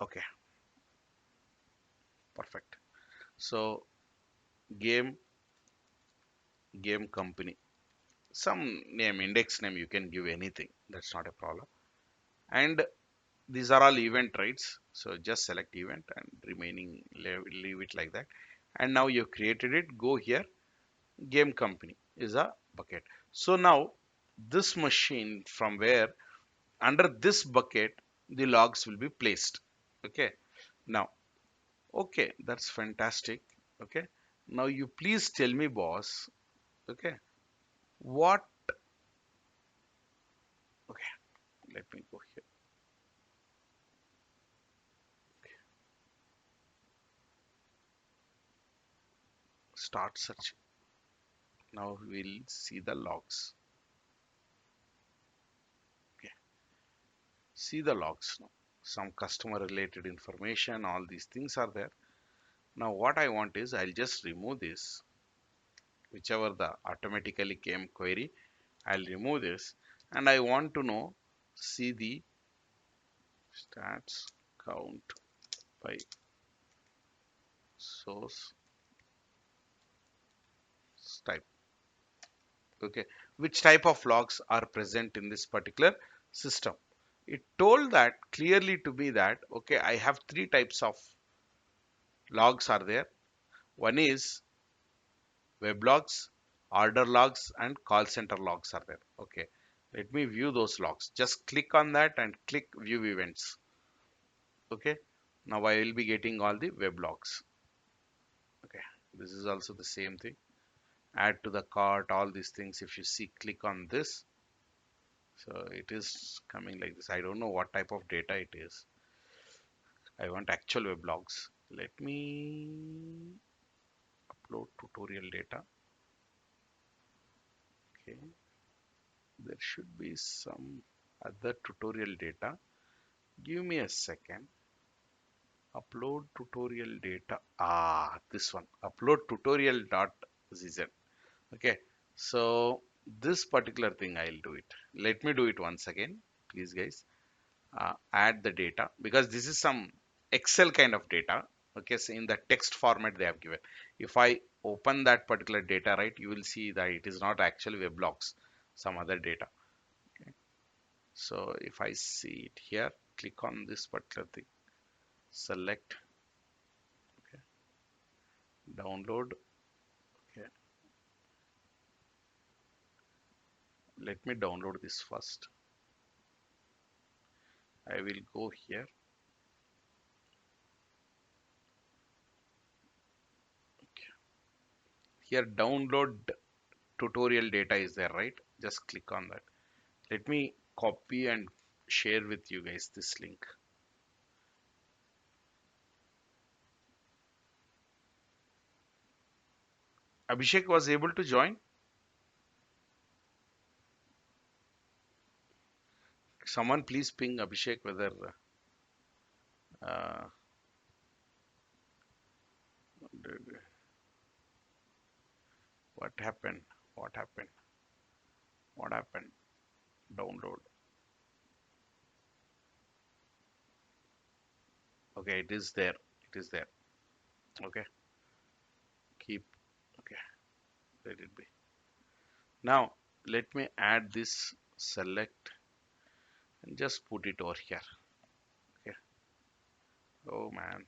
Okay, perfect. So game game company, some name, index name, you can give anything, that's not a problem. And these are all event rights, so just select event and remaining leave it like that. And now you've created it, go here, game company is a bucket. So now this machine from where under this bucket the logs will be placed. Okay, now, okay, that's fantastic. Okay, now you please tell me, boss. Okay, what, okay, let me go here, start searching. Now we'll see the logs. Okay, see the logs now, some customer related information, all these things are there. Now what I want is I'll just remove this, whichever the automatically came query, I'll remove this, and I want to know, see the stats count by source type. Okay, which type of logs are present in this particular system? It told that clearly to me that, okay, I have three types of logs are there. One is web logs, order logs, and call center logs are there. Okay, let me view those logs. Just click on that and click view events. Okay, now I will be getting all the web logs. Okay, this is also the same thing. Add to the cart, all these things. If you see, click on this, so it is coming like this. I don't know what type of data it is. I want actual web logs. Let me tutorial data. Okay, there should be some other tutorial data. Give me a second. Upload tutorial data. Ah, this one. Upload tutorial dot zz. Okay, so this particular thing I'll do it. Let me do it once again, please, guys. Add the data because this is some Excel kind of data. Okay, so in the text format they have given. If I open that particular data, right, you will see that it is not actually weblogs, some other data. Okay, so if I see it here, click on this particular thing, select, okay, download. Okay, let me download this first. I will go here. Here, download tutorial data is there, right? Just click on that. Let me copy and share with you guys this link. Abhishek was able to join. Someone please ping Abhishek whether uh, what happened, what happened, what happened. Download. Okay, it is there. It is there. Okay, keep. Okay, let it be. Now let me add this select and just put it over here. Okay. Oh man.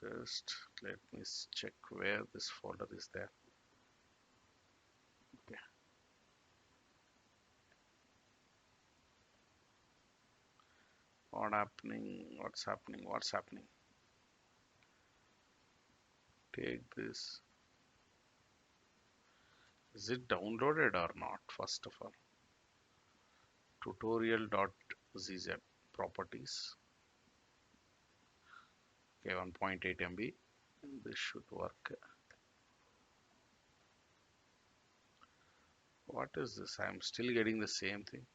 Just let me check where this folder is there. Okay. What happening? What's happening? What's happening? Take this. Is it downloaded or not? First of all, tutorial.zz properties. Okay, 1.8 MB. This should work. What is this? I'm still getting the same thing.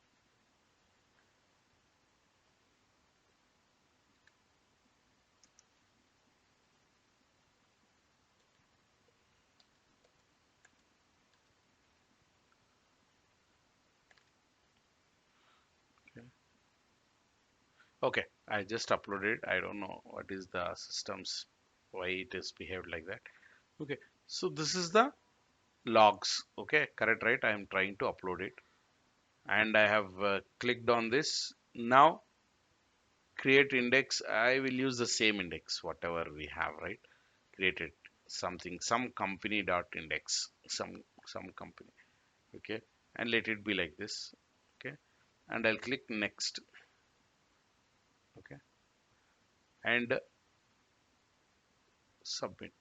Okay. Okay, I just uploaded. I don't know what is the systems, why it is behaved like that. Okay, so this is the logs. Okay, correct, right? I am trying to upload it and I have clicked on this. Now create index. I will use the same index, whatever we have, right? Created something, some company dot index, some company. Okay, and let it be like this. Okay, and I'll click next. Okay, and submit.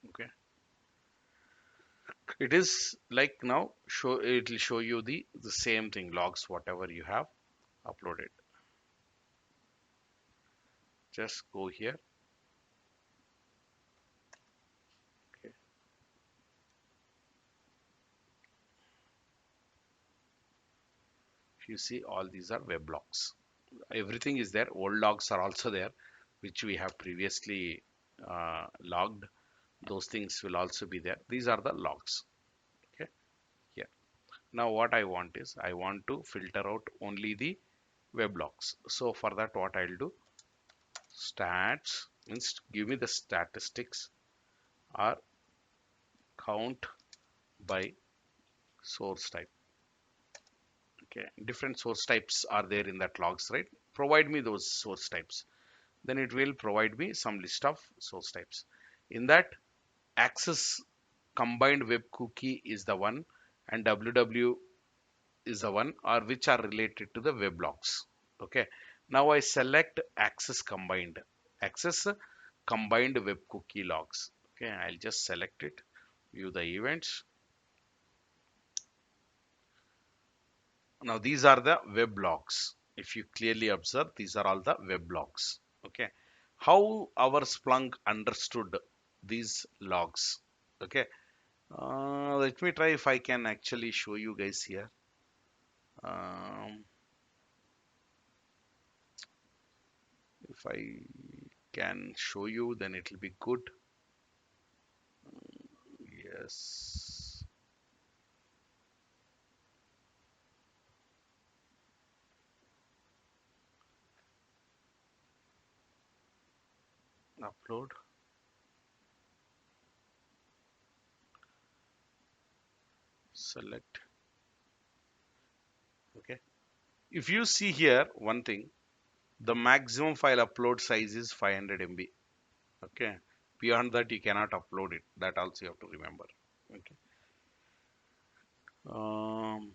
Okay, it is like now show, it will show you the same thing, logs whatever you have uploaded. Just go here. Okay, if you see, all these are web logs. Everything is there. Old logs are also there, which we have previously logged. Those things will also be there. These are the logs. Okay, here. Now what I want is I want to filter out only the web logs. So for that, what I'll do, stats means give me the statistics or count by source type. Okay, different source types are there in that logs, right? Provide me those source types. Then it will provide me some list of source types. In that, access combined web cookie is the one, and www is the one, or which are related to the web logs. Okay, now I select access combined. Access combined web cookie logs. Okay, I'll just select it, view the events. Now these are the web logs. If you clearly observe, these are all the web logs. Okay, how our Splunk understood these logs? Okay, let me try if I can actually show you guys here. Um, if I can show you, then it will be good. Yes, upload, select. Okay, if you see here one thing, the maximum file upload size is 500 MB. Okay, beyond that you cannot upload it. That also you have to remember. Okay, um,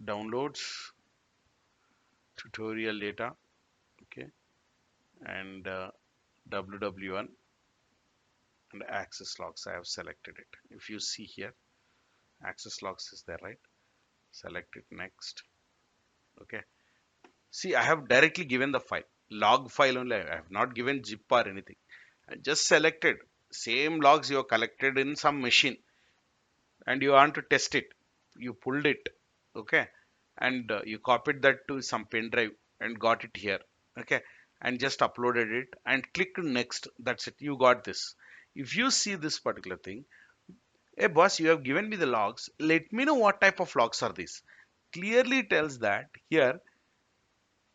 downloads, tutorial data. Okay, and WW1 and access logs. I have selected it. If you see here, access logs is there, right? Select it next. Okay, see, I have directly given the file, log file only. I have not given zip or anything. I just selected same logs you have collected in some machine and you want to test it. You pulled it, okay, and you copied that to some pen drive and got it here, okay, and just uploaded it and clicked next. That's it. You got this. If you see this particular thing, hey boss, you have given me the logs. Let me know what type of logs are these. Clearly tells that here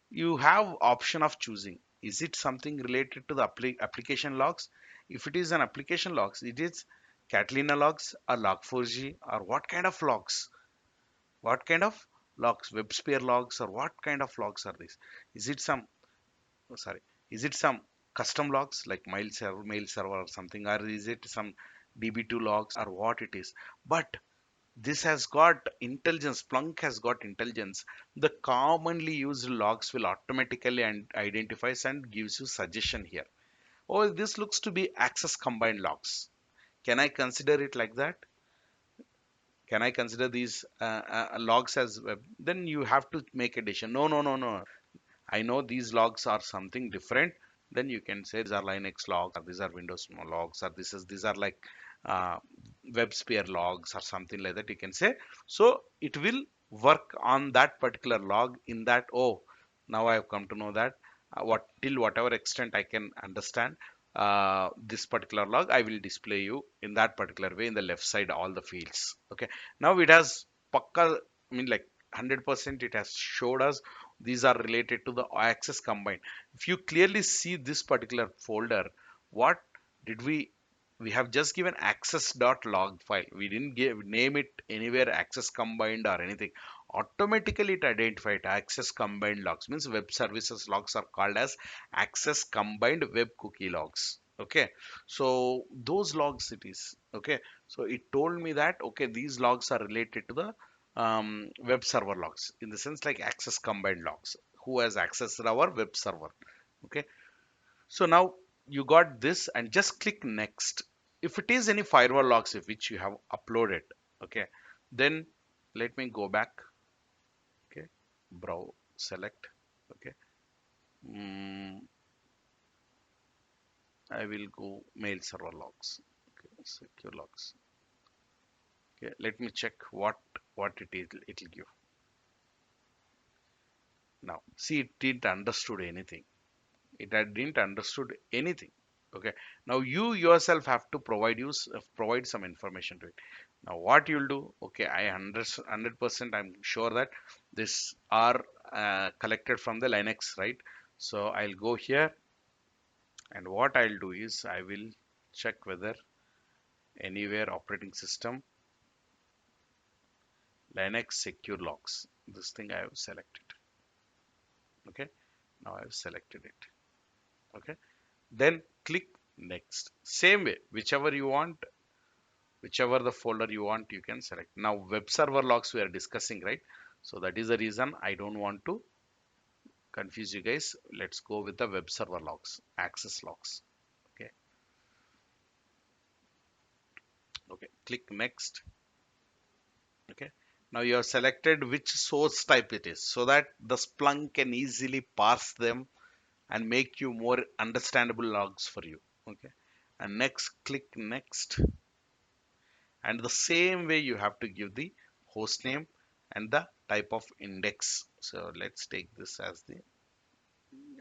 you have option of choosing. Is it something related to the application logs? If it is an application logs, it is Catalina logs or log4j or what kind of logs? What kind of logs? WebSphere logs or what kind of logs are these? Is it some, oh, sorry, is it some custom logs like mail server or something, or is it some DB2 logs or what it is? But this has got intelligence. Splunk has got intelligence. The commonly used logs will automatically and identifies and gives you suggestion here. Oh, this looks to be access combined logs. Can I consider it like that? Can I consider these logs as web? Then you have to make a decision. No, no, no, no. I know these logs are something different. Then you can say these are Linux logs, or these are Windows logs, or these are like uh, WebSphere logs, or something like that. You can say. So it will work on that particular log. In that, oh, now I have come to know that what till whatever extent I can understand this particular log, I will display you in that particular way in the left side all the fields. Okay. Now it has pakka. I mean like 100% it has showed us these are related to the access combined. If you clearly see this particular folder, what did we have just given access.log file. We didn't give name it anywhere access combined or anything. Automatically it identified access combined logs, means web services logs are called as access combined web cookie logs. Okay, so those logs it is. Okay, so it told me that okay, these logs are related to the web server logs, in the sense like access combined logs, who has accessed our web server. Okay, so now you got this and just click next. If it is any firewall logs if which you have uploaded, okay, then let me go back. Okay, browse, select. Okay, mm, I will go mail server logs. Okay, secure logs. Okay, let me check what it is. It will give. Now see, it didn't understood anything. It had didn't understood anything. Okay, now you yourself have to provide some information to it. Now what you'll do, okay, I understand 100%. I'm sure that this are collected from the Linux, right? So I'll go here, and what I'll do is I will check whether anywhere operating system Linux secure logs, this thing I have selected. Okay, now I've selected it. Okay, then click next. Same way, whichever you want, whichever the folder you want, you can select. Now web server logs we are discussing, right? So that is the reason I don't want to confuse you guys, let's go with the web server logs, access logs. Okay. Okay, click next. Okay, now you have selected which source type it is so that the Splunk can easily parse them and make you more understandable logs for you. Okay, and next, click next. And the same way you have to give the host name and the type of index. So let's take this as the,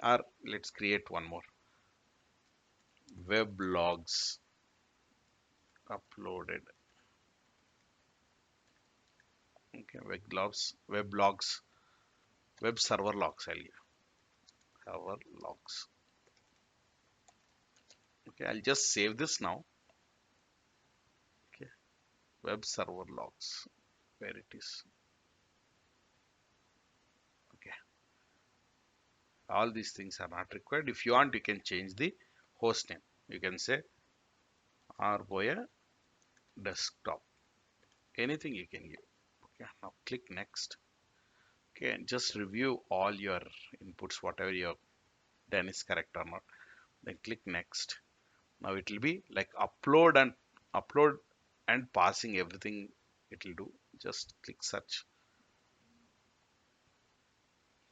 or let's create one more, web logs uploaded. Okay, web server logs, I'll give server logs. Okay, I'll just save this now. Okay, web server logs, where it is. Okay, all these things are not required. If you want, you can change the host name. You can say Arboya desktop. Anything you can give. Okay, now click next. Okay, and just review all your inputs, whatever you have done is correct or not. Then click next. Now it will be like upload and passing everything it will do. Just click search.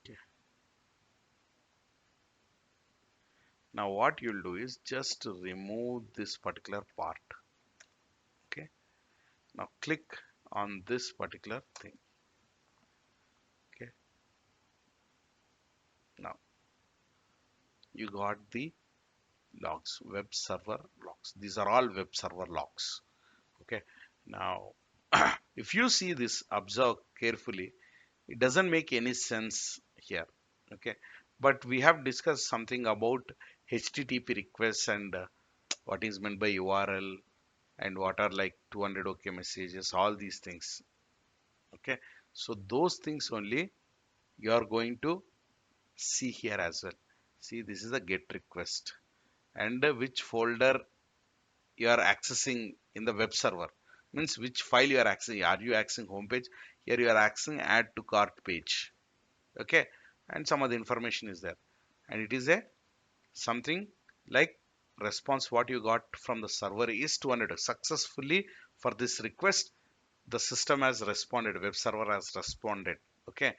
Okay. Now what you'll do is just remove this particular part. Okay. Now click on this particular thing. Okay. Now you got the logs, web server logs. These are all web server logs. Okay. Now if you see this, observe carefully, it doesn't make any sense here. Okay, but we have discussed something about HTTP requests and what is meant by URL and what are like 200 OK messages, all these things. Okay, so those things only you are going to see here as well. See, this is a get request and which folder you are accessing in the web server, means which file you are accessing. Are you accessing home page? Here you are accessing add to cart page. Okay, and some other information is there, and it is a something like response what you got from the server is 200 successfully. For this request, the system has responded, web server has responded. Okay,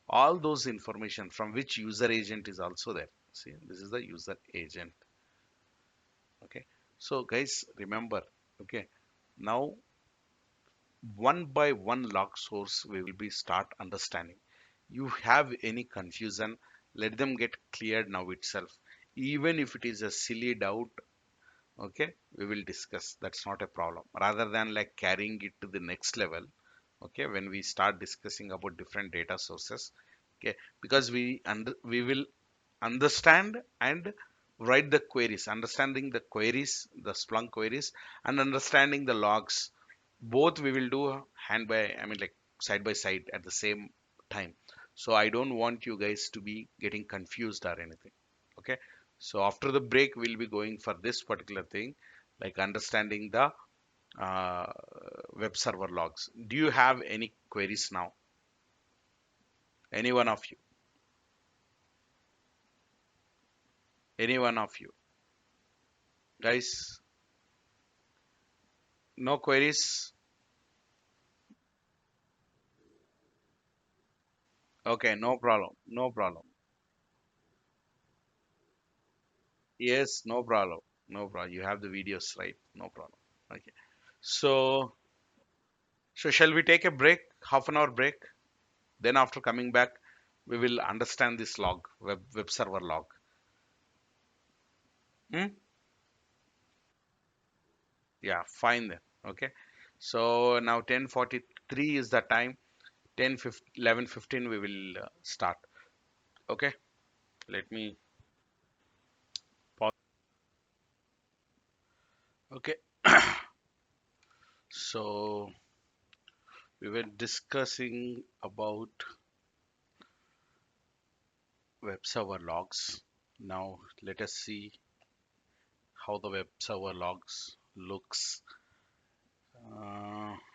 all those information from which user agent is also there. See, this is the user agent. Okay, so guys, remember, okay, now one by one log source we will be start understanding. You have any confusion, let them get cleared now itself. Even if it is a silly doubt, okay, we will discuss, that's not a problem, rather than like carrying it to the next level. Okay, when we start discussing about different data sources. Okay, because we will understand and write the queries, understanding the queries, the Splunk queries, and understanding the logs. Both we will do hand by, I mean, like side by side at the same time. So I don't want you guys to be getting confused or anything. Okay, so after the break we'll be going for this particular thing, like understanding the uh, web server logs. Do you have any queries now? Any one of you? Any one of you guys? No queries? Okay, no problem. No problem. Yes, no problem. No problem. You have the videos, right? No problem. Okay. So, so shall we take a break, half an hour break? Then after coming back, we will understand this log, web server log. Hmm? Yeah, fine then. Okay. So now 10:43 is the time. 11:15 we will start. Okay. Let me pause. Okay. So we were discussing about web server logs. Now let us see how the web server logs looks.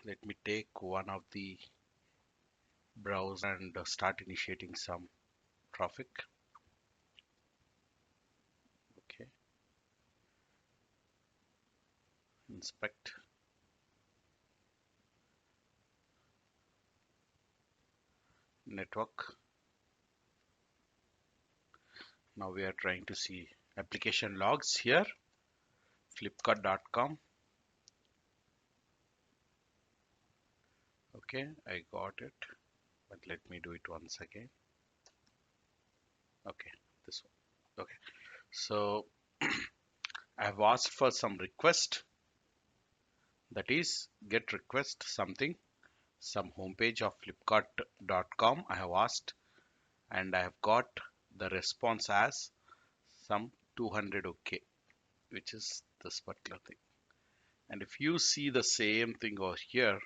Let me take one of the browser and start initiating some. traffic. Okay, inspect. Network. Now we are trying to see application logs here. Flipkart.com. Okay, I got it, but let me do it once again. Okay, this one. Okay, so I have asked for some request, that is get request something, some homepage of flipkart.com I have asked, and I have got the response as some 200 okay, which is this particular thing. And if you see the same thing over here,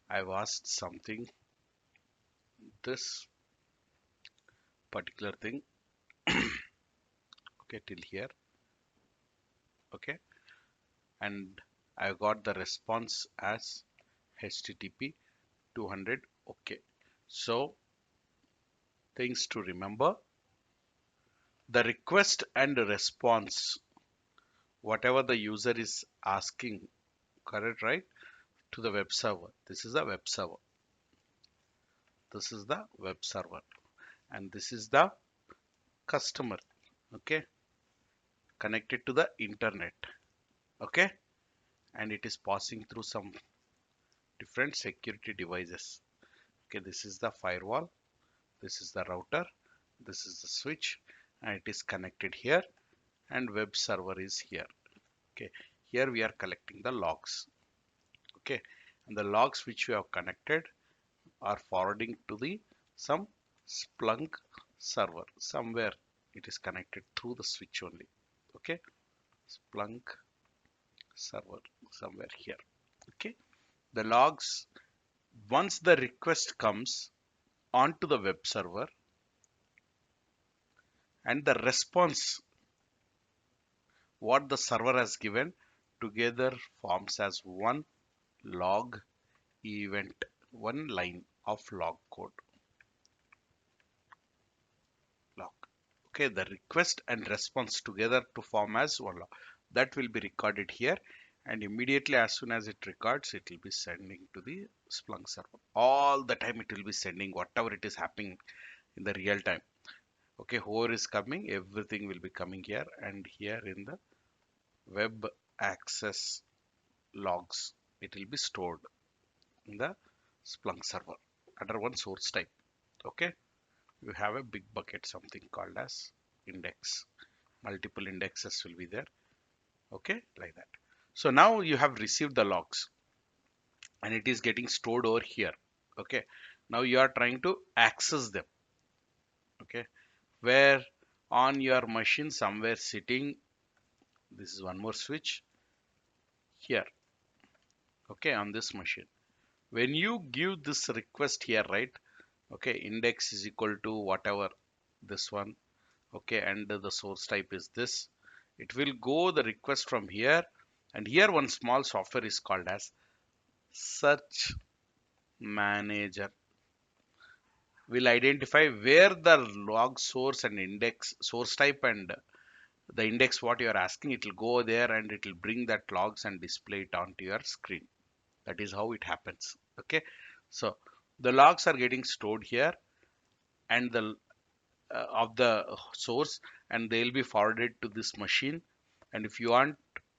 I've asked something, this particular thing, okay, till here, okay, and I got the response as HTTP 200 okay. So things to remember, the request and response, whatever the user is asking, correct, right, to the web server. This is the web server. This is the web server, and this is the customer, okay, connected to the internet, okay, and it is passing through some different security devices. Okay, this is the firewall, this is the router, this is the switch, and it is connected here, and web server is here. Okay, here we are collecting the logs. Okay, and the logs which we have connected are forwarding to the some Splunk server somewhere. It is connected through the switch only. Okay, Splunk server somewhere here. Okay, the logs, once the request comes onto the web server, and the response what the server has given together forms as one log event, one line of log code. Log. Okay, the request and response together to form as one log. That will be recorded here, and immediately as soon as it records, it will be sending to the Splunk server. All the time it will be sending whatever it is happening in the real time. Okay, whoever is coming, everything will be coming here, and here in the web access logs, it will be stored in the Splunk server under one source type. Okay, you have a big bucket, something called as index. Multiple indexes will be there. Okay, like that. So now you have received the logs, and it is getting stored over here. Okay, now you are trying to access them. Okay, where on your machine somewhere sitting, this is one more switch here. Okay, on this machine, when you give this request here, right, okay, index is equal to whatever this one, okay, and the source type is this, it will go the request from here, and here one small software is called as search manager will identify where the log source and index source type and the index what you are asking, it will go there and it will bring that logs and display it onto your screen. That is how it happens. Okay, so the logs are getting stored here, and the of the source, and they will be forwarded to this machine, and if you want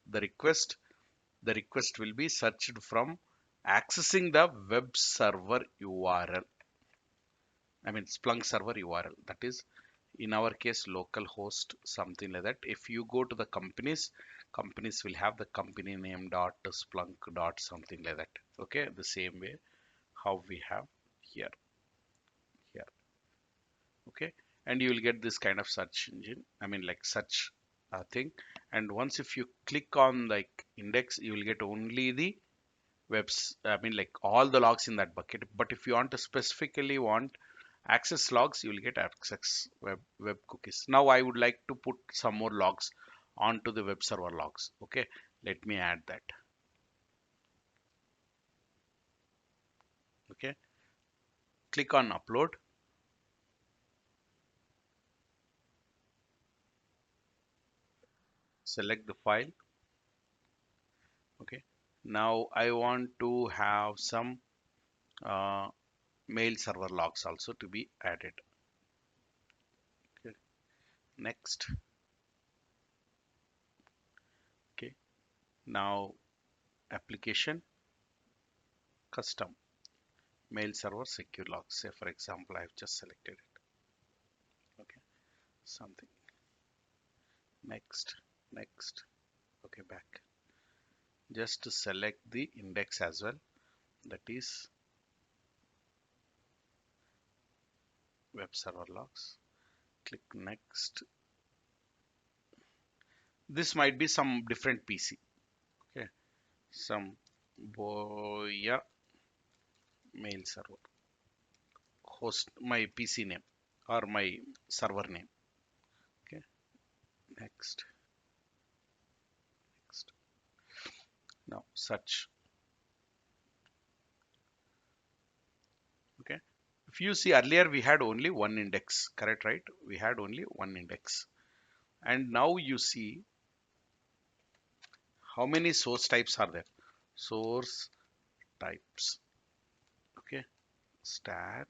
the request, the request will be searched from accessing the web server URL, I mean Splunk server URL, that is in our case local host, something like that. If you go to the companies will have the company name dot splunk dot something like that. Okay, the same way how we have here, here. Okay, and you will get this kind of search engine, I mean like such thing. And once if you click on like index, you will get only the webs, I mean like all the logs in that bucket. But if you want to specifically want access logs, you will get access web cookies. Now I would like to put some more logs onto the web server logs. Okay, let me add that. Okay, click on upload. select the file. Okay, now I want to have some uh, mail server logs also to be added. Okay, next. Okay, now application custom mail server secure logs. Say for example, I've just selected it. Okay, something. Next, next. Okay, back. Just to select the index as well. That is web server logs. Click next. This might be some different PC. Okay, some boya mail server host my PC name or my server name. Okay, next, next. Now search. Okay, if you see earlier we had only one index, correct, right? We had only one index, and now you see how many source types are there. Source types. Okay, stat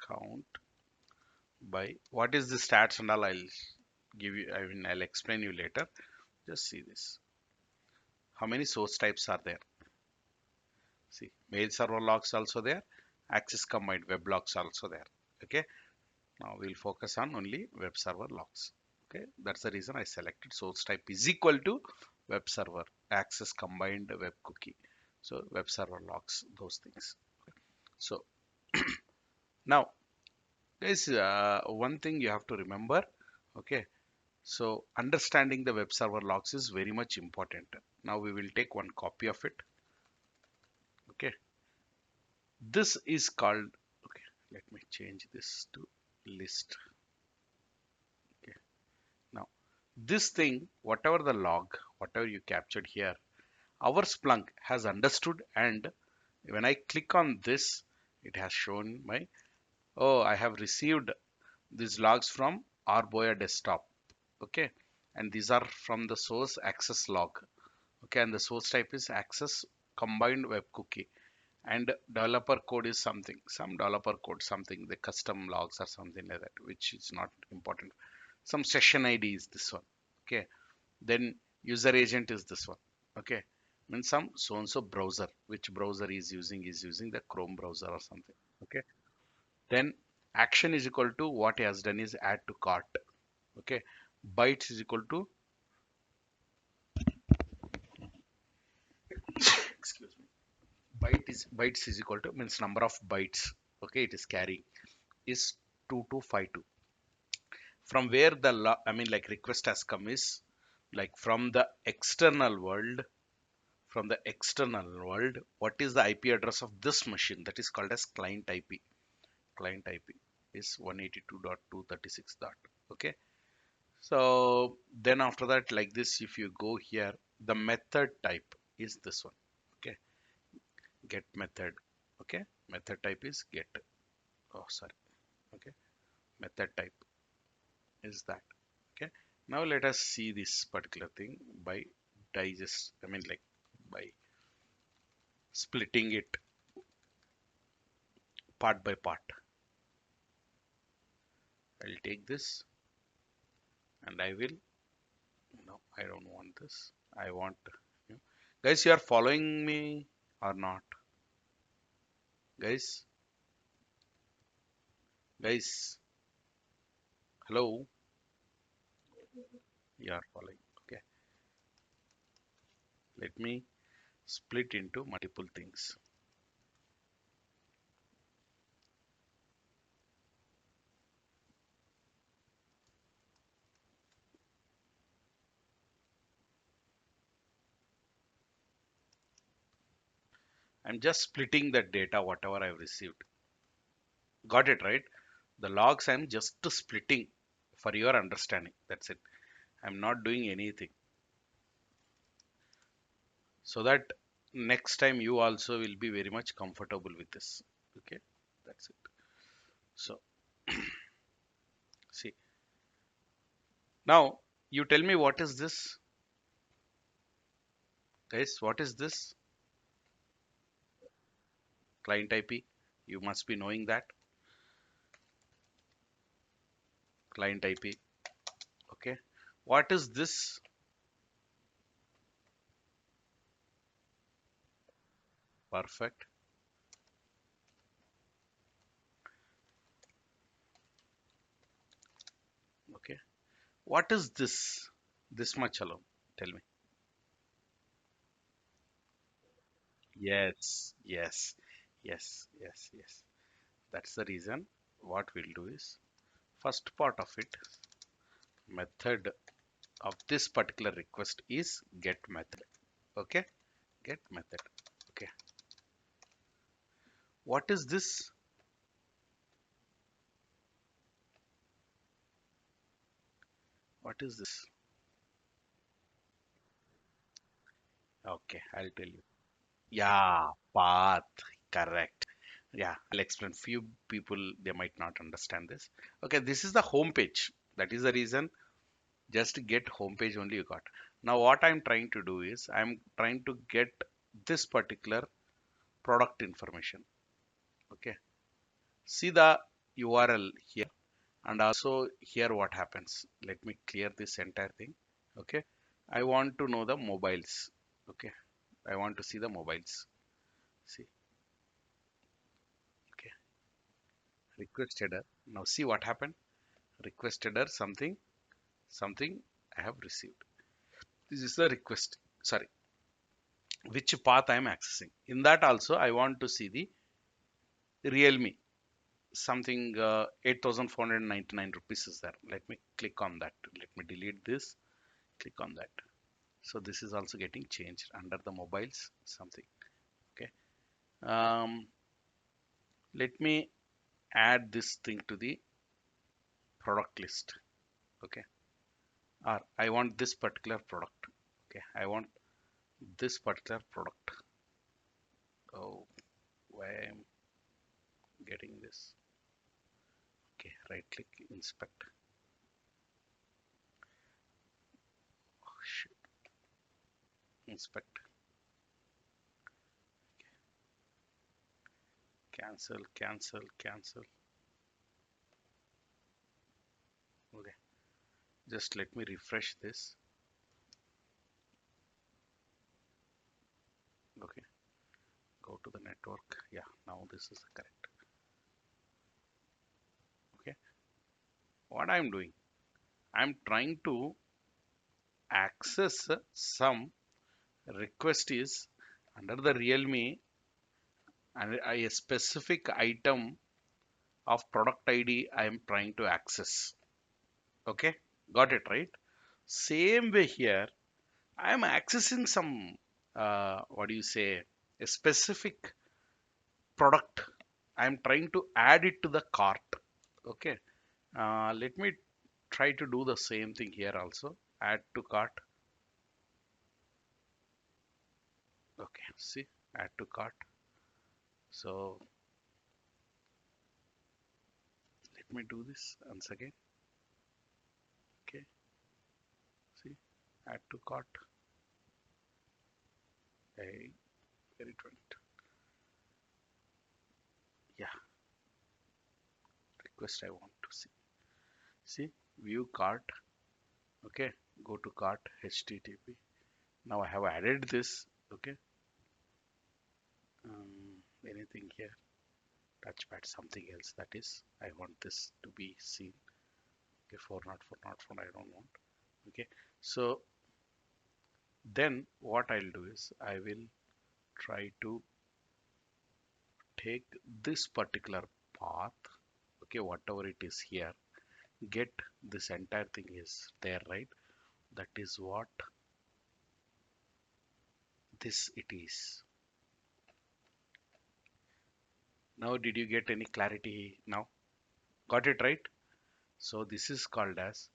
count by what is the stats and all. I'll give you, I mean, I'll explain you later. Just see this. How many source types are there? See, mail server logs also there, access combined web logs also there. Okay, now we'll focus on only web server logs. Okay, that's the reason I selected source type is equal to web server access combined web cookie. So web server logs, those things. So now, guys, one thing you have to remember. Okay, so understanding the web server logs is very much important. Now we will take one copy of it. Okay, this is called, okay, let me change this to list. Okay, now this thing, whatever the log, whatever you captured here, our Splunk has understood, and when I click on this, it has shown my, oh, I have received these logs from Arboya desktop. Okay, and these are from the source access log. Okay, and the source type is access combined web cookie, and developer code is something, some developer code, something, the custom logs or something like that, which is not important. Some session ID is this one. Okay, then user agent is this one. Okay, means some so and so browser, which browser is using the Chrome browser or something. Okay, then action is equal to what he has done is add to cart. Okay, bytes is equal to, excuse me, bytes is equal to means number of bytes. Okay, it is carrying is 2252. From where the I mean like request has come is like from the external world. From the external world, what is the IP address of this machine? That is called as client IP. Client IP is 182.236. Okay, so then after that, like this, if you go here, the method type is this one. Okay, get method. Okay, method type is get. Oh, sorry. Okay, method type is that. Okay, now let us see this particular thing by digest, I mean like by splitting it part by part. I'll take this and I will, no, I don't want this. I want, you know, guys, you are following me or not? Guys, guys, hello, you are following. Okay, let me split into multiple things. I'm just splitting the data, whatever I've received. Got it, right? The logs I'm just splitting for your understanding. That's it. I'm not doing anything. So that next time you also will be very much comfortable with this. Okay, that's it. So see, now You tell me what is this, guys? What is this? Client IP. You must be knowing that. Client IP. Okay. What is this? Perfect. Okay. What is this? This much alone. Tell me. Yes. Yes. Yes. Yes. Yes. That's the reason. What we'll do is first part of it, method of this particular request is get method. Okay. Get method. Okay. What is this? What is this? Okay. I'll tell you. Yeah. Path. Correct. Yeah, I'll explain. Few people they might not understand this. Okay, this is the home page. That is the reason. Just get home page only you got. Now what I'm trying to do is I'm trying to get this particular product information. Okay, see the URL here, and also here what happens. Let me clear this entire thing. Okay, I want to know the mobiles. Okay, I want to see the mobiles. See, okay, requested her. Now see what happened. Requested her something I have received. This is the request. Sorry, which path I am accessing. In that also, I want to see the Realme. Something 8,499 rupees is there. Let me click on that. Let me delete this. Click on that. So this is also getting changed under the mobiles. Something. Okay. Um, Let me add this thing to the product list. Okay. Or I want this particular product. Okay. I want this particular product. Oh, why I'm getting this? Okay, right click, inspect. Oh, shit. Inspect, cancel, cancel, cancel. Okay, just let me refresh this. Okay, go to the network. Yeah, now this is correct. Okay, what I'm doing, I'm trying to access some request is under the Realme and a specific item of product ID I am trying to access. Okay, got it right? Same way here, I am accessing some, what do you say, a specific product. I am trying to add it to the cart. Okay. Let me try to do the same thing here also. Add to cart. Okay. See, add to cart. So let me do this once again. Okay. See, add to cart. Hey, where it went? Yeah, request I want to see. See, view cart. Okay. Go to cart HTTP. Now I have added this. Okay. Anything here? Touchpad, something else. That is, I want this to be seen. Okay, 4 not 4 not 4, I don't want. Okay, so then what I'll do is I will try to take this particular path. Okay, whatever it is here, get this entire thing is there, right? That is what this it is. Now, did you get any clarity now? Got it right? So this is called as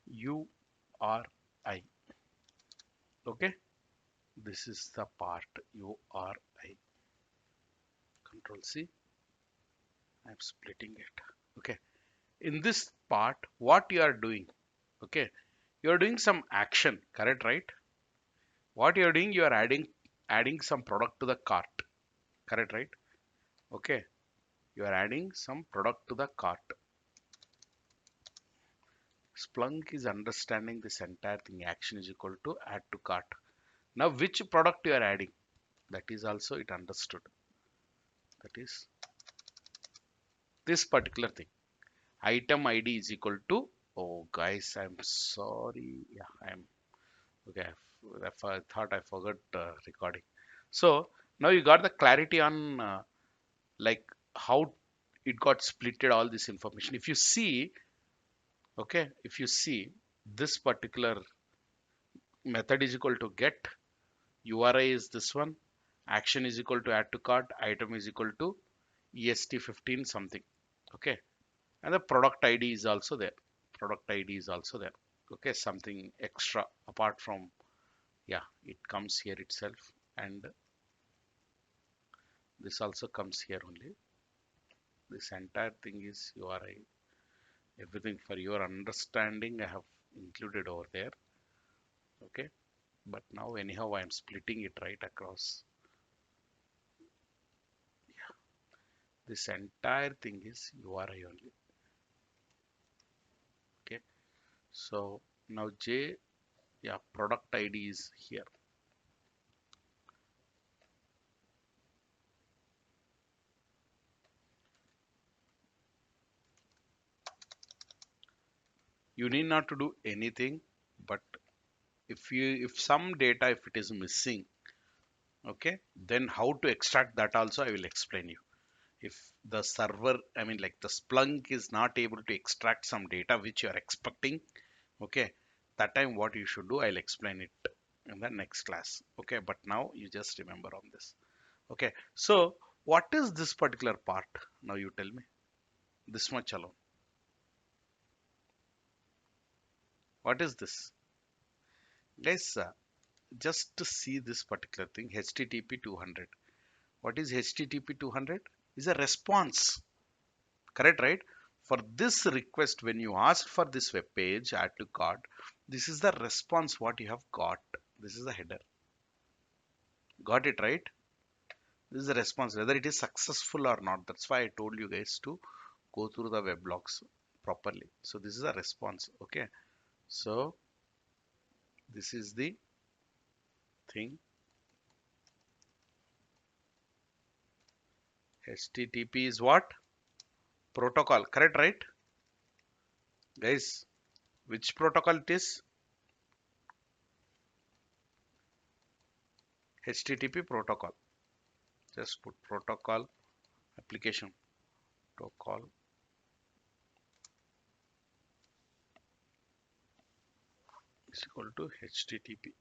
URI. Okay, this is the part URI. Control C. I'm splitting it. Okay, In this part, what you are doing, okay, you are doing some action, correct, right? What you are doing, you are adding some product to the cart, correct, right? Okay, you are adding some product to the cart. Splunk is understanding this entire thing. Action is equal to add to cart. Now, which product you are adding? That is also it understood. That is this particular thing. Item ID is equal to. Oh, guys, I'm sorry. Yeah, I'm okay. I thought I forgot recording. So now you got the clarity on like how it got splitted all this information. If you see, okay, if you see this particular method is equal to get, URI is this one, action is equal to add to cart, item is equal to EST15 something. Okay, and the product ID is also there. Product ID is also there. Okay, something extra apart from, yeah, it comes here itself, and this also comes here only. This entire thing is URI. Everything for your understanding I have included over there. Okay, but now anyhow I am splitting it right across. This entire thing is URI only. Okay, so now J, yeah, product ID is here. You need not to do anything, but if some data, if it is missing, okay, then how to extract that also I will explain you. If the server, I mean like the Splunk is not able to extract some data which you are expecting, okay, that time what you should do, I'll explain it in the next class. Okay, but now you just remember on this. Okay, so what is this particular part? Now you tell me. This much alone. What is this? Guys, just to see this particular thing, HTTP 200. What is HTTP 200? Is a response. Correct, right? For this request, when you ask for this web page, add to cart, this is the response what you have got. This is the header. Got it, right? This is the response, whether it is successful or not. That's why I told you guys to go through the web logs properly. So this is a response. Okay. So this is the thing. HTTP is what? Protocol. Correct, right? Guys, which protocol it is? HTTP protocol. Just put protocol application protocol is equal to HTTP.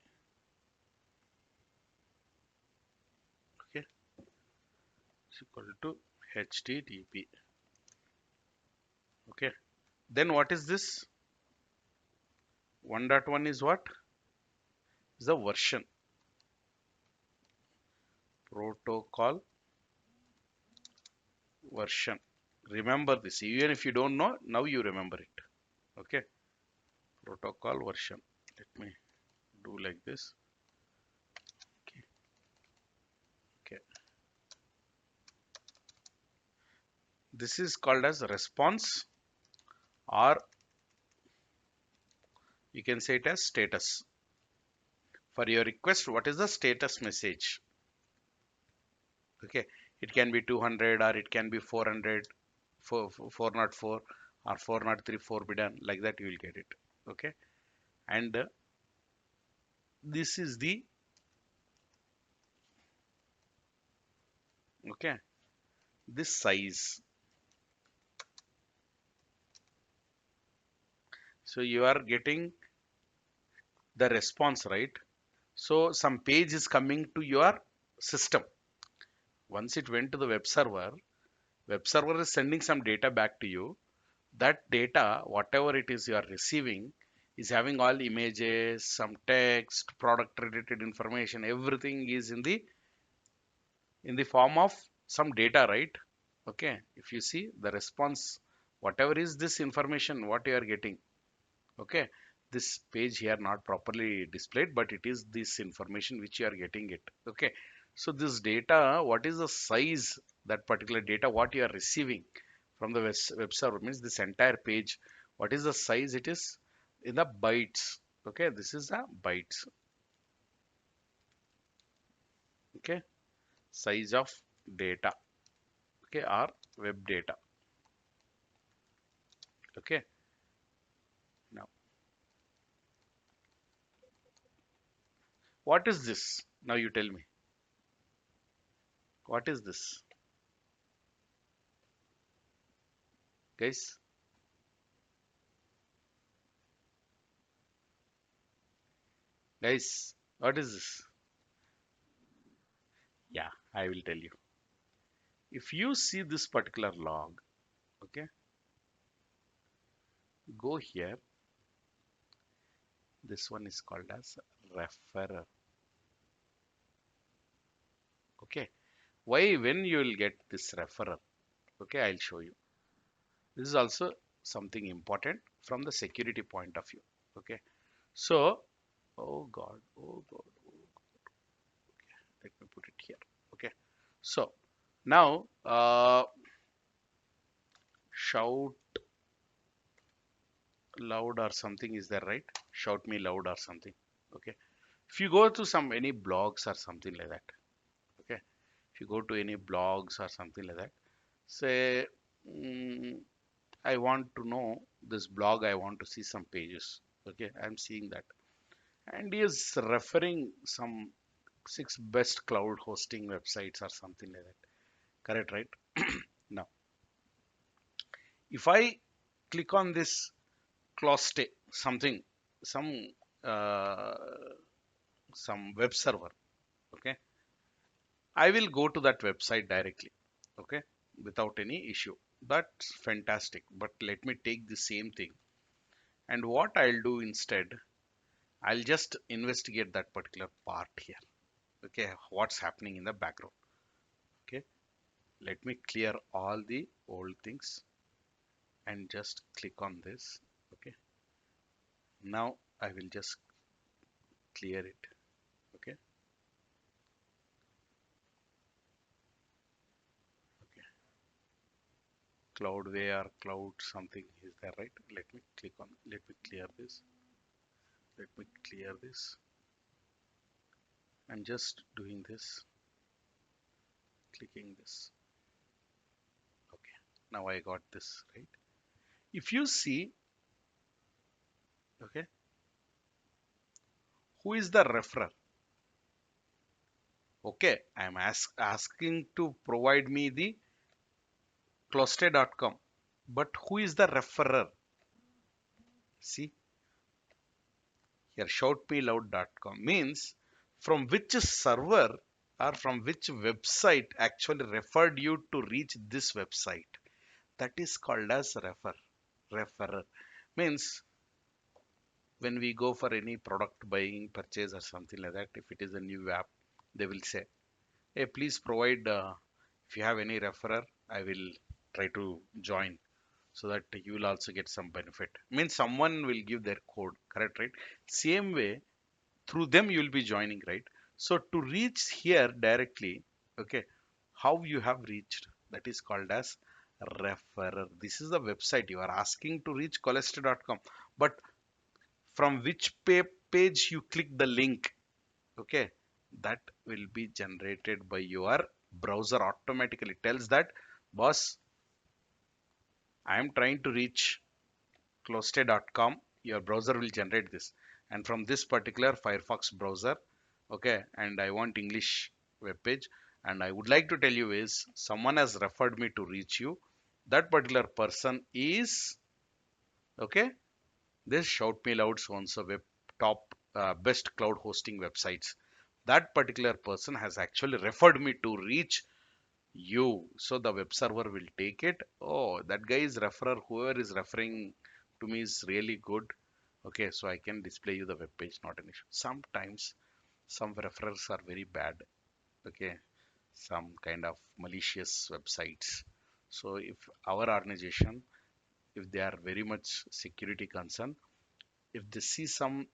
Okay, is equal to HTTP. Okay, then what is this? 1.1 is what? Is the version. Protocol version. Remember this. Even if you don't know, now you remember it. Okay, protocol version. Let me do like this. Okay, okay. This is called as response, or you can say it as status. For your request, what is the status message? Okay, it can be 200 or it can be 400, 404 or 403 forbidden, like that you will get it. Okay, and this is the, okay, this size. So you are getting the response, right? So some page is coming to your system. Once it went to the web server is sending some data back to you. That data, whatever it is you are receiving, is having all images, some text, product related information, everything is in the form of some data, right? Okay, if you see the response, whatever is this information what you are getting. Okay, this page here not properly displayed, but it is this information which you are getting it. Okay, so this data, what is the size, that particular data what you are receiving from the web server, means this entire page, what is the size, it is in the bytes. Okay, this is the bytes. Okay, size of data. Okay, or web data. Okay, now what is this? Now you tell me, what is this, guys? Guys, what is this? Yeah, I will tell you. If you see this particular log, okay, go here. This one is called as referrer. Okay, why? When you will get this referrer? Okay, I'll show you. This is also something important from the security point of view. Okay, so, oh God, oh God, let me put it here. Okay, so now shout loud or something is there, right? Shout me loud or something. Okay, if you go to some any blogs or something like that. Okay, if you go to any blogs or something like that, say, mm, I want to know this blog, I want to see some pages. Okay, I'm seeing that, and he is referring some 6 best cloud hosting websites or something like that. Correct, right? Now, if I click on this closte something, some uh, some web server, okay, I will go to that website directly, okay, without any issue. That's fantastic. But let me take the same thing, and what I'll do instead, I'll just investigate that particular part here. Okay, what's happening in the background. Okay, let me clear all the old things and just click on this. Okay, now I will just clear it. Okay, okay, Cloudway or cloud something is there, right? Let me click on, let me clear this. Let me clear this. I'm just doing this, clicking this. Okay, now I got this, right? If you see, okay, who is the referrer? Okay, I'm asking to provide me the closte.com, but who is the referrer? See here, shoutmeloud.com means from which server or from which website actually referred you to reach this website. That is called as referrer. Means when we go for any product buying purchase or something like that, if it is a new app, they will say, hey, please provide, if you have any referrer, I will try to join, so that you will also get some benefit. Means someone will give their code, correct, right? Same way, through them you will be joining, right? So to reach here directly, okay, how you have reached, that is called as referrer. This is the website you are asking to reach cholesterol.com, but from which page you click the link, okay, that will be generated by your browser automatically. Tells that, boss, I am trying to reach closte.com. Your browser will generate this, and from this particular Firefox browser, okay, and I want English web page, and I would like to tell you is someone has referred me to reach you. That particular person is, okay, this shout me loud so and so web top best cloud hosting websites. That particular person has actually referred me to reach you, so the web server will take it. Oh, that guy is referrer, whoever is referring to me is really good. Okay, so I can display you the web page, not an issue. Sometimes some referrers are very bad. Okay, some kind of malicious websites. So if our organization if they are very much security concerned, if they see some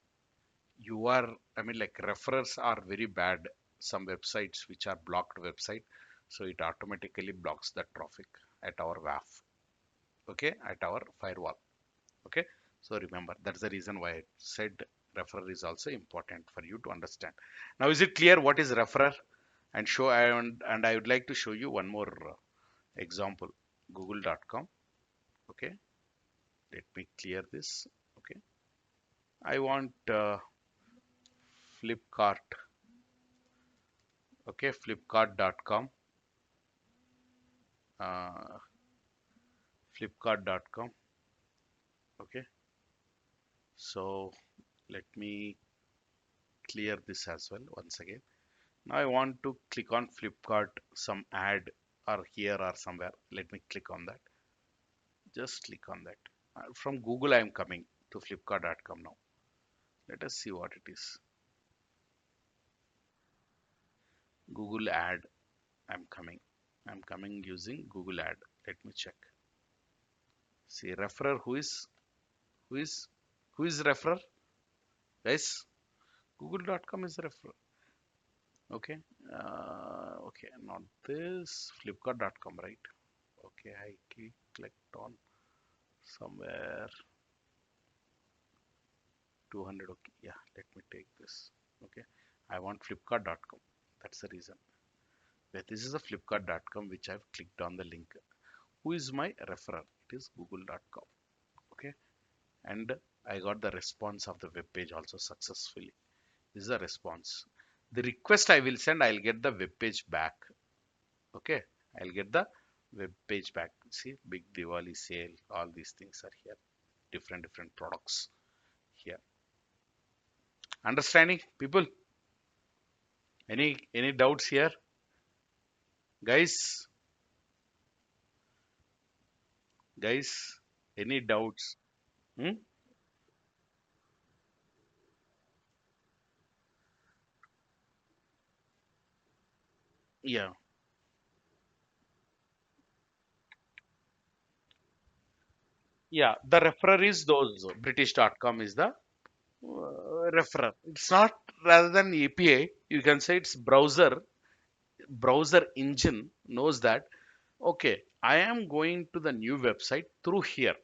you are, I mean, like referrers are very bad, some websites which are blocked website, so it automatically blocks the traffic at our WAF, okay, at our firewall, okay. So remember, that's the reason why I said referrer is also important for you to understand. Now, is it clear what is referrer? And and I would like to show you one more example. Google.com, okay. Let me clear this, okay. I want Flipkart, okay, Flipkart.com, uh, Flipkart.com, okay. So let me clear this as well once again. Now I want to click on Flipkart, some ad or here or somewhere. Let me click on that. Just click on that. From Google, I am coming to Flipkart.com now. Let us see what it is. Google ad. I'm coming. I'm coming using Google ad. Let me check. See referrer. Who is who is referrer? Yes, Google.com is referrer. Okay. Okay. Not this. Flipkart.com, right? Okay. I clicked on somewhere 200. Okay, yeah, let me take this. Okay, I want Flipkart.com. That's the reason. But this is a Flipkart.com which I've clicked on the link. Who is my referrer? It is Google.com. Okay, and I got the response of the web page also successfully. This is a response. The request I will send, I'll get the web page back. Okay, I'll get the web page back. See, big Diwali sale, all these things are here. Different products here. Understanding, people? Any doubts here, guys? Guys, any doubts? Hmm? Yeah, yeah. The referrer is those British.com is the referrer. It's not rather than API. You can say it's browser engine knows that. Okay, I am going to the new website through here.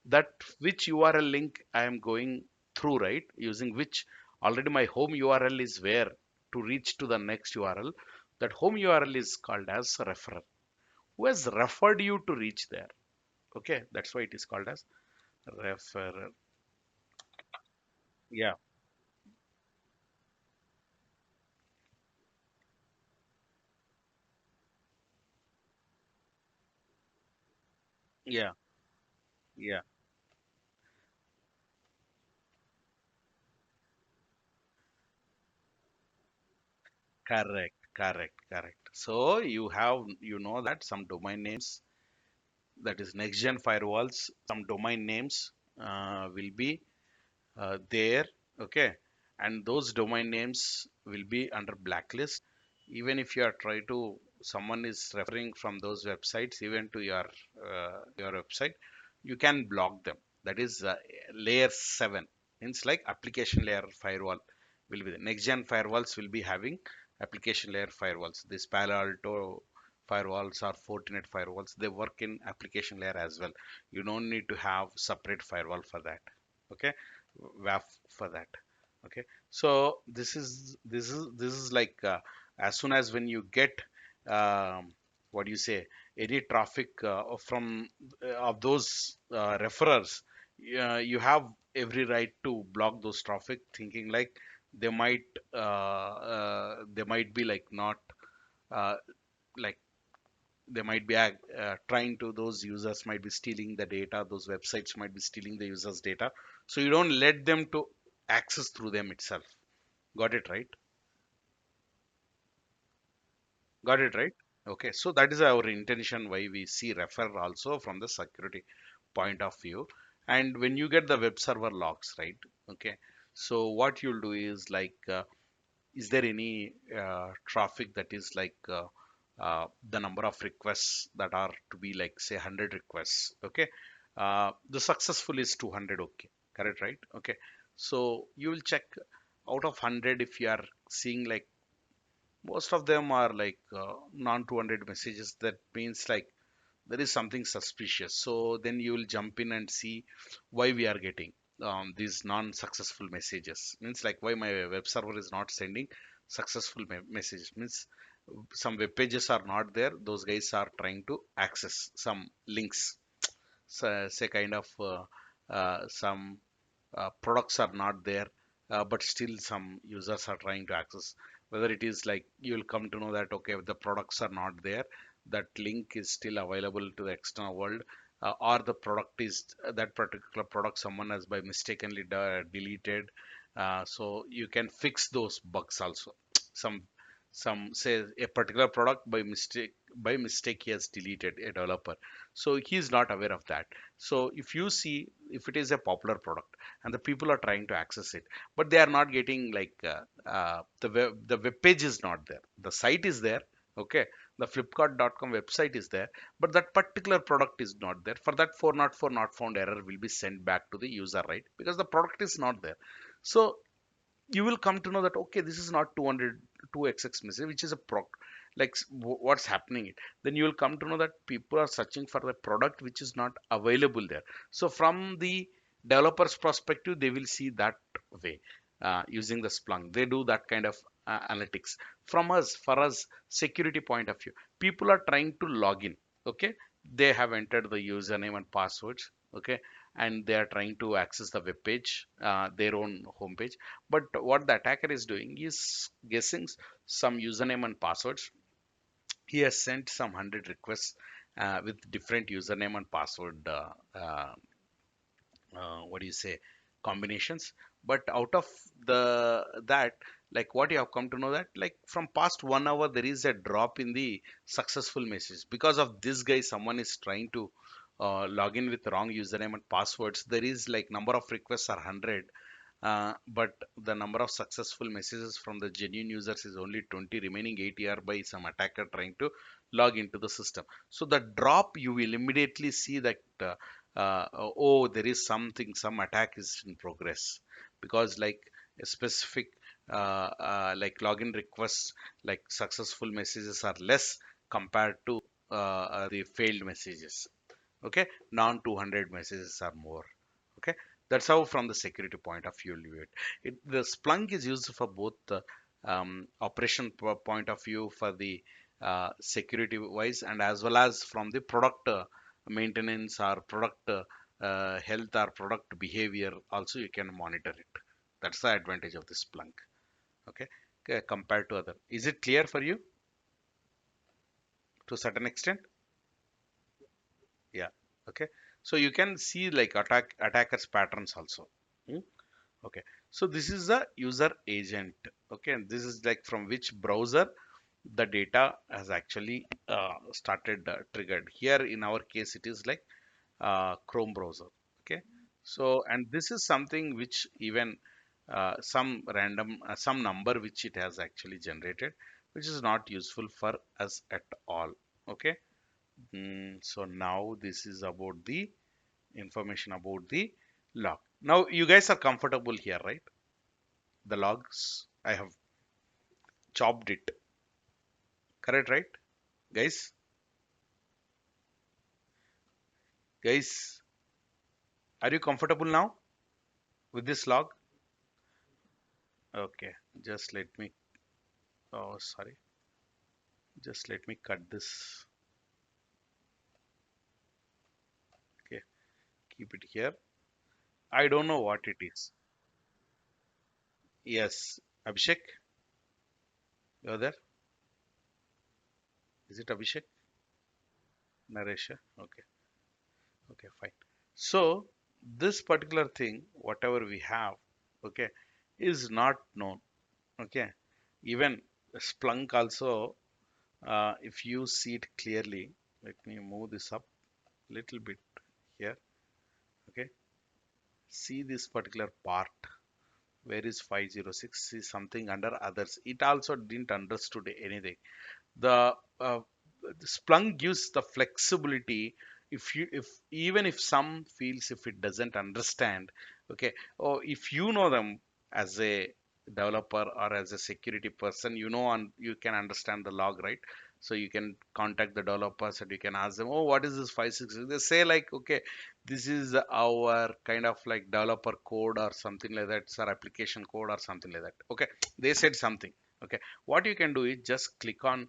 That which URL link I am going through, right? Using which already my home URL is where to reach to the next URL. That home URL is called as referrer. Who has referred you to reach there? Okay, that's why it is called as referrer. Yeah, yeah, yeah. Correct. So you know that some domain names, that is next gen firewalls, some domain names will be there, okay, and those domain names will be under blacklist. Even if you are trying to, someone is referring from those websites even to your website, you can block them. That is layer 7, means like application layer firewall will be the next gen firewalls will be having application layer firewalls. This Palo Alto firewalls or Fortinet firewalls, they work in application layer as well. You don't need to have separate firewall for that, okay, WAF for that. Okay, so this is like as soon as when you get what do you say, any traffic from of those referrers, you have every right to block those traffic, thinking like they might they might be like not uh, like they might be trying to, those users might be stealing the data, those websites might be stealing the users data, so you don't let them to access through them itself. Got it right? Got it right? Okay, so that is our intention why we see refer also from the security point of view. And when you get the web server logs, right? Okay, so what you'll do is like is there any traffic that is like the number of requests that are to be like say 100 requests, okay, The successful is 200. Okay, correct, right? Okay, so you will check out of 100. If you are seeing like most of them are like non 200 messages, that means like there is something suspicious. So then you will jump in and see why we are getting these non-successful messages. Means like why my web server is not sending successful messages. Means some web pages are not there. Those guys are trying to access some links. So, say kind of some products are not there, but still some users are trying to access. Whether it is like you will come to know that okay, the products are not there, that link is still available to the external world, or the product is that particular product someone has by mistakenly deleted. So you can fix those bugs also. Some some say a particular product by mistake he has deleted a developer, so he is not aware of that. So if you see if it is a popular product and the people are trying to access it, but they are not getting like the web page is not there, the site is there, okay, the flipkart.com website is there, but that particular product is not there. For that 404 not found error will be sent back to the user, right? Because the product is not there. So you will come to know that okay, this is not 200 2xx message, which is a like what's happening it. Then you will come to know that people are searching for the product which is not available there. So from the developer's perspective, they will see that way, using the Splunk they do that kind of analytics. From us, for us security point of view, people are trying to log in, okay, they have entered the username and passwords, okay, and they are trying to access the web page, their own home page. But what the attacker is doing is guessing some username and passwords. He has sent some 100 requests with different username and password, what do you say, combinations. But out of the that, like what you have come to know that like from past 1 hour there is a drop in the successful message because of this guy. Someone is trying to log in with wrong username and passwords. There is like number of requests are 100, but the number of successful messages from the genuine users is only 20, remaining 80 are by some attacker trying to log into the system. So the drop you will immediately see that oh, there is something, some attack is in progress, because like a specific like login requests, like successful messages are less compared to the failed messages. Okay, non 200 messages are more. Okay, that's how from the security point of view you view it. The Splunk is used for both the operation point of view for the security wise, and as well as from the product maintenance or product health or product behavior also you can monitor it. That's the advantage of the Splunk. Okay, compared to other. Is it clear for you to a certain extent? Yeah. Okay, so you can see like attackers patterns also. Hmm? Okay, so this is the user agent. Okay, and this is like from which browser the data has actually started triggered. Here in our case, it is like Chrome browser. Okay, so and this is something which even some random some number which it has actually generated, which is not useful for us at all. Okay, so now this is about the information about the log. Now you guys are comfortable here, right? The logs I have chopped it. Correct, right? Guys, guys, are you comfortable now with this log? Okay, just let me, oh, sorry. Just let me cut this. Okay, keep it here. I don't know what it is. Yes, Abhishek, you're there? Is it Abhishek? Naresha? Okay, okay, fine. So, this particular thing, whatever we have, okay, is not known. Okay, even Splunk also, if you see it clearly, let me move this up a little bit here. Okay, see this particular part. Where is 506? See something under others. It also didn't understood anything. The Splunk gives the flexibility if even if some feels if it doesn't understand, okay, or if you know them as a developer or as a security person, you know, and you can understand the log, right? So you can contact the developers and you can ask them, oh, what is this 566? They say like, okay, this is our kind of like developer code or something like that, it's our application code or something like that, okay. They said something, okay. What you can do is just click on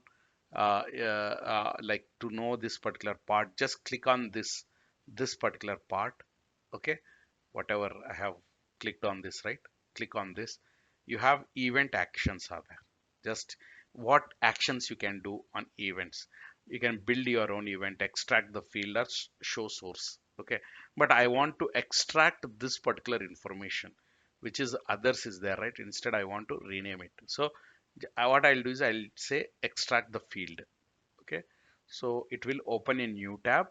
like to know this particular part, just click on this particular part, okay. Whatever I have clicked on this, right? Click on this. You have event actions are there. Just what actions you can do on events. You can build your own event, extract the field or show source. Okay. But I want to extract this particular information, which is others is there, right? Instead, I want to rename it. So what I'll do is I'll say extract the field. Okay. So it will open a new tab,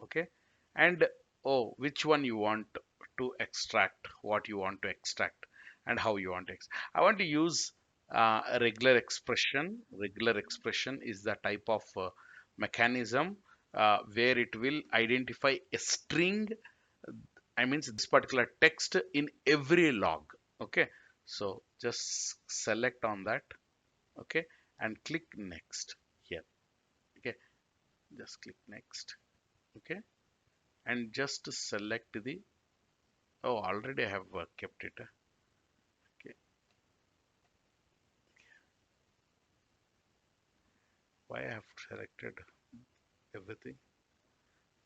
okay. And oh, which one you want to extract, what you want to extract, and how you want to I want to use a regular expression. Regular expression is the type of mechanism where it will identify a string, I means this particular text in every log, okay. So just select on that, okay, and click next here, okay. Just click next, okay, and just select the, oh, already I have kept it, okay. Why I have selected everything?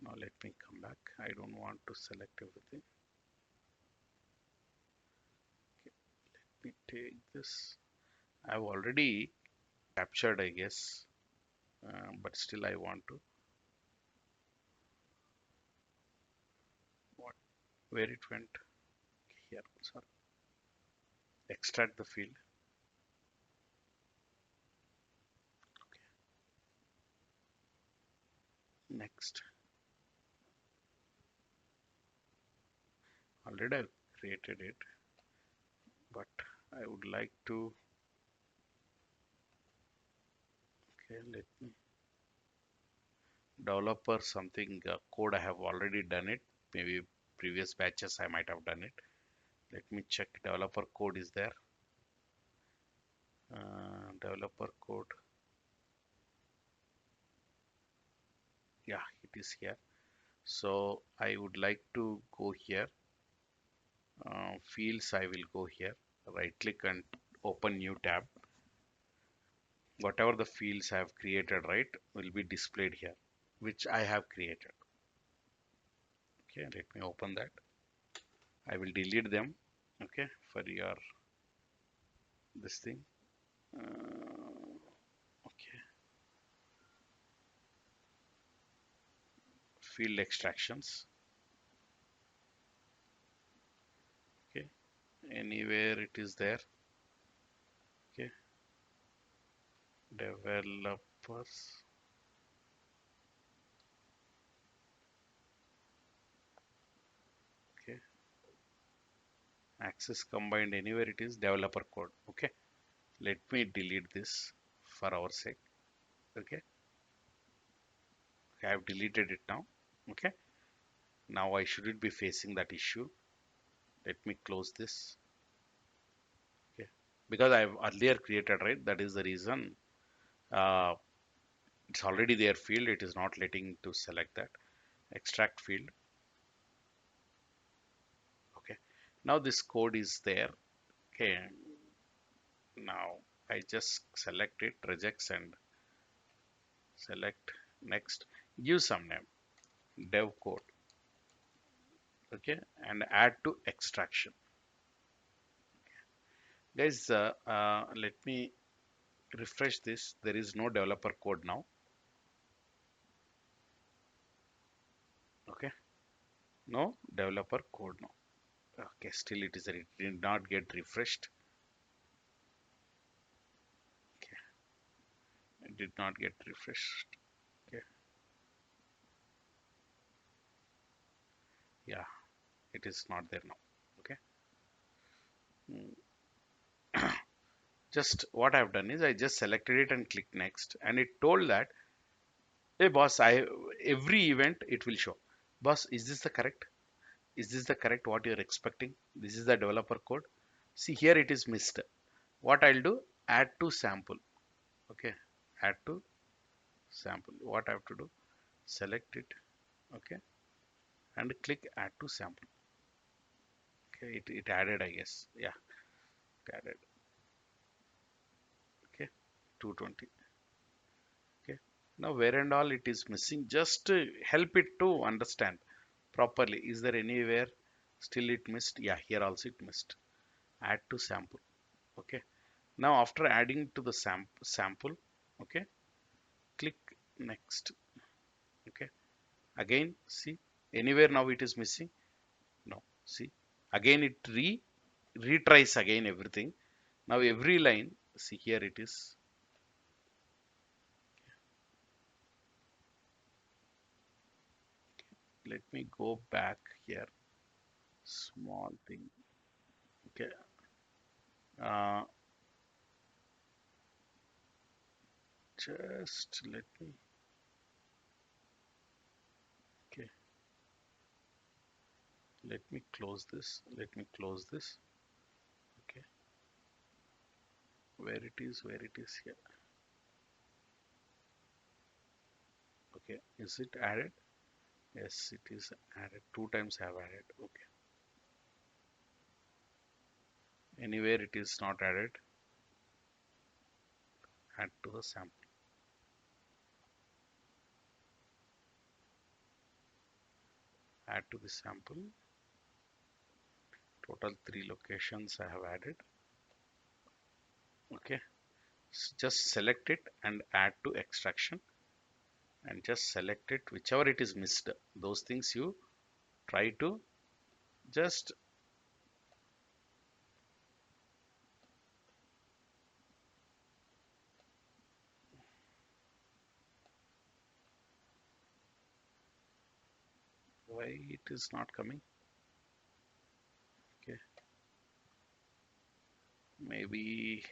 Now let me come back. I don't want to select everything. Okay, let me take this. I've already captured, I guess, but still I want to, what, where it went, here, sorry, extract the field, next. Already I've created it, but I would like to, okay, let me developer something code. I have already done it, maybe previous batches I might have done it. Let me check developer code is there. Developer code, yeah, it is here. So I would like to go here, fields. I will go here, right click and open new tab. Whatever the fields I have created, right, will be displayed here, which I have created. Okay, let me open that. I will delete them, okay, for your this thing. Okay, field extractions, okay, anywhere it is there, okay, developers, okay, access combined, anywhere it is developer code, okay. Let me delete this for our sake, okay. I have deleted it now, okay. Now I shouldn't be facing that issue. Let me close this, okay, because I've earlier created, right, that is the reason. uh, it's already their field, it is not letting to select that extract field, okay. Now this code is there, okay. Now I just select it, rejects, and select next, give some name, dev code, okay, and add to extraction. Guys, let me refresh this. There is no developer code now, okay. No developer code now, okay. Still it is, it did not get refreshed, okay. It did not get refreshed, okay. Yeah, it is not there now, okay. Mm. Just what I've done is I just selected it and clicked next, and it told that Hey boss, every event it will show. Boss, is this the correct? Is this the correct what you're expecting? This is the developer code. See here it is missed. What I'll do? Add to sample. Okay. Add to sample. What I have to do? Select it. Okay. And click add to sample. Okay. It added, I guess. Yeah. It added. Okay. 220. Okay. Now where and all it is missing, just help it to understand properly. Is there anywhere still it missed? Yeah, here also it missed. Add to sample. Okay. Now after adding to the sample, okay, click next. Okay. Again, see anywhere now it is missing. No, see again it retries again everything. Now every line, see here it is. Let me go back here. Small thing. Okay. Uh, just let me. Okay. Let me close this. Let me close this. Okay. Where it is? Where it is here? Okay. Is it added? Yes, it is added. Two times I have added. Okay. Anywhere it is not added, add to the sample. Add to the sample. Total 3 locations I have added. Okay. Just select it and add to extraction, and just select it whichever it is missed. Those things you try to just why it is not coming. Okay. Maybe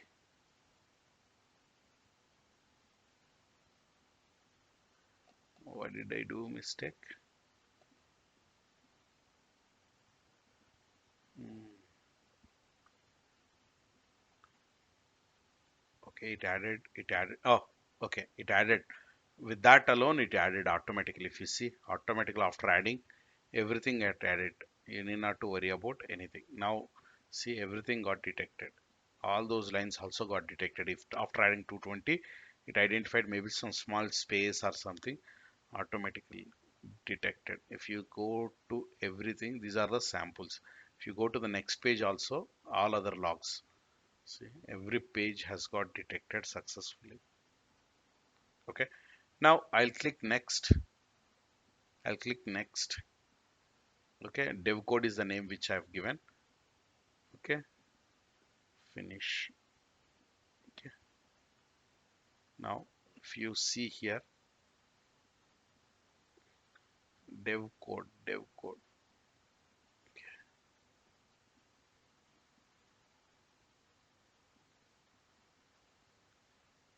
what did I do mistake? Hmm. Okay, it added. Oh, okay, it added. With that alone, it added automatically. If you see, automatically after adding, everything get added. You need not to worry about anything. Now, see, everything got detected. All those lines also got detected. If after adding 220, it identified maybe some small space or something, automatically detected. If you go to everything, these are the samples. If you go to the next page also, all other logs. See, every page has got detected successfully. Okay. Now I'll click next. I'll click next. Okay. Dev code is the name which I've given. Okay. Finish. Okay. Now, if you see here, dev code.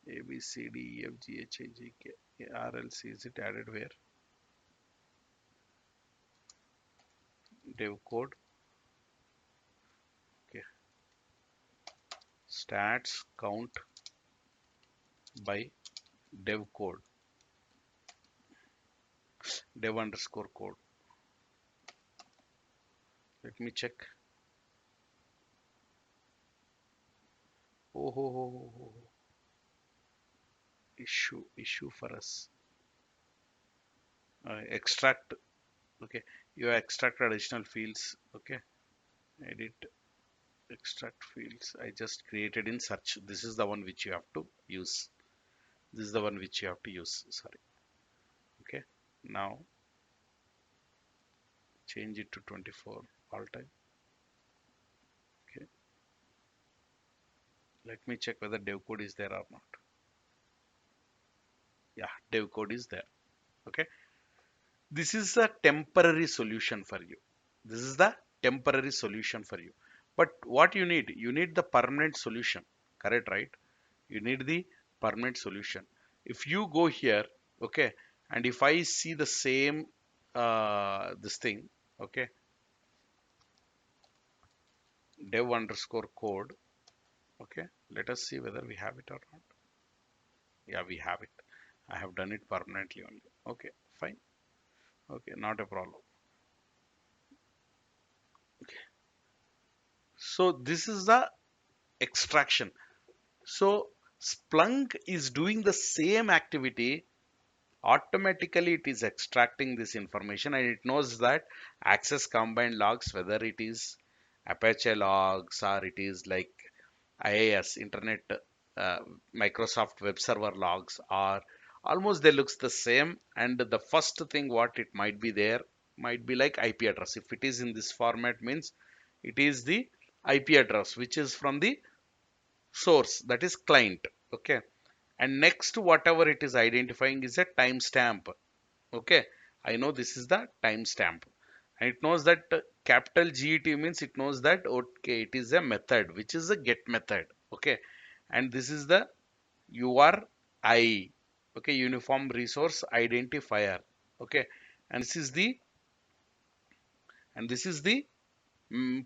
A, B, C, D, E, F, G, H, I, J, K, R, L, C. Is it added where? Dev code. Okay. Stats count by dev code. Dev underscore code. Let me check. Oh, ho, ho, ho, ho. Issue for us. Extract. Okay. You extract additional fields. Okay. Edit extract fields. I just created in search. This is the one which you have to use. This is the one which you have to use. Sorry. Okay. Now change it to 24 all time. Okay. Let me check whether dev code is there or not. Yeah, dev code is there. Okay. This is a temporary solution for you. This is the temporary solution for you. But what you need the permanent solution. Correct, right? You need the permanent solution. If you go here, okay, And if I see the same this thing, okay, dev underscore code, okay, let us see whether we have it or not. Yeah, we have it. I have done it permanently only. Okay, fine. Okay, not a problem. So this is the extraction. So Splunk is doing the same activity. Automatically it is extracting this information, and it knows that access combined logs, whether it is Apache logs or it is like IAS, Internet uh, Microsoft Web Server logs, are almost they looks the same. And the first thing what it might be there might be like IP address. If it is in this format, means it is the IP address which is from the source, that is client. Okay, and next whatever it is identifying is a timestamp. Okay, I know this is the timestamp, and it knows that capital GET means it knows that okay, it is a method which is a get method. Okay, and this is the URI. Okay, uniform resource identifier. Okay, and this is the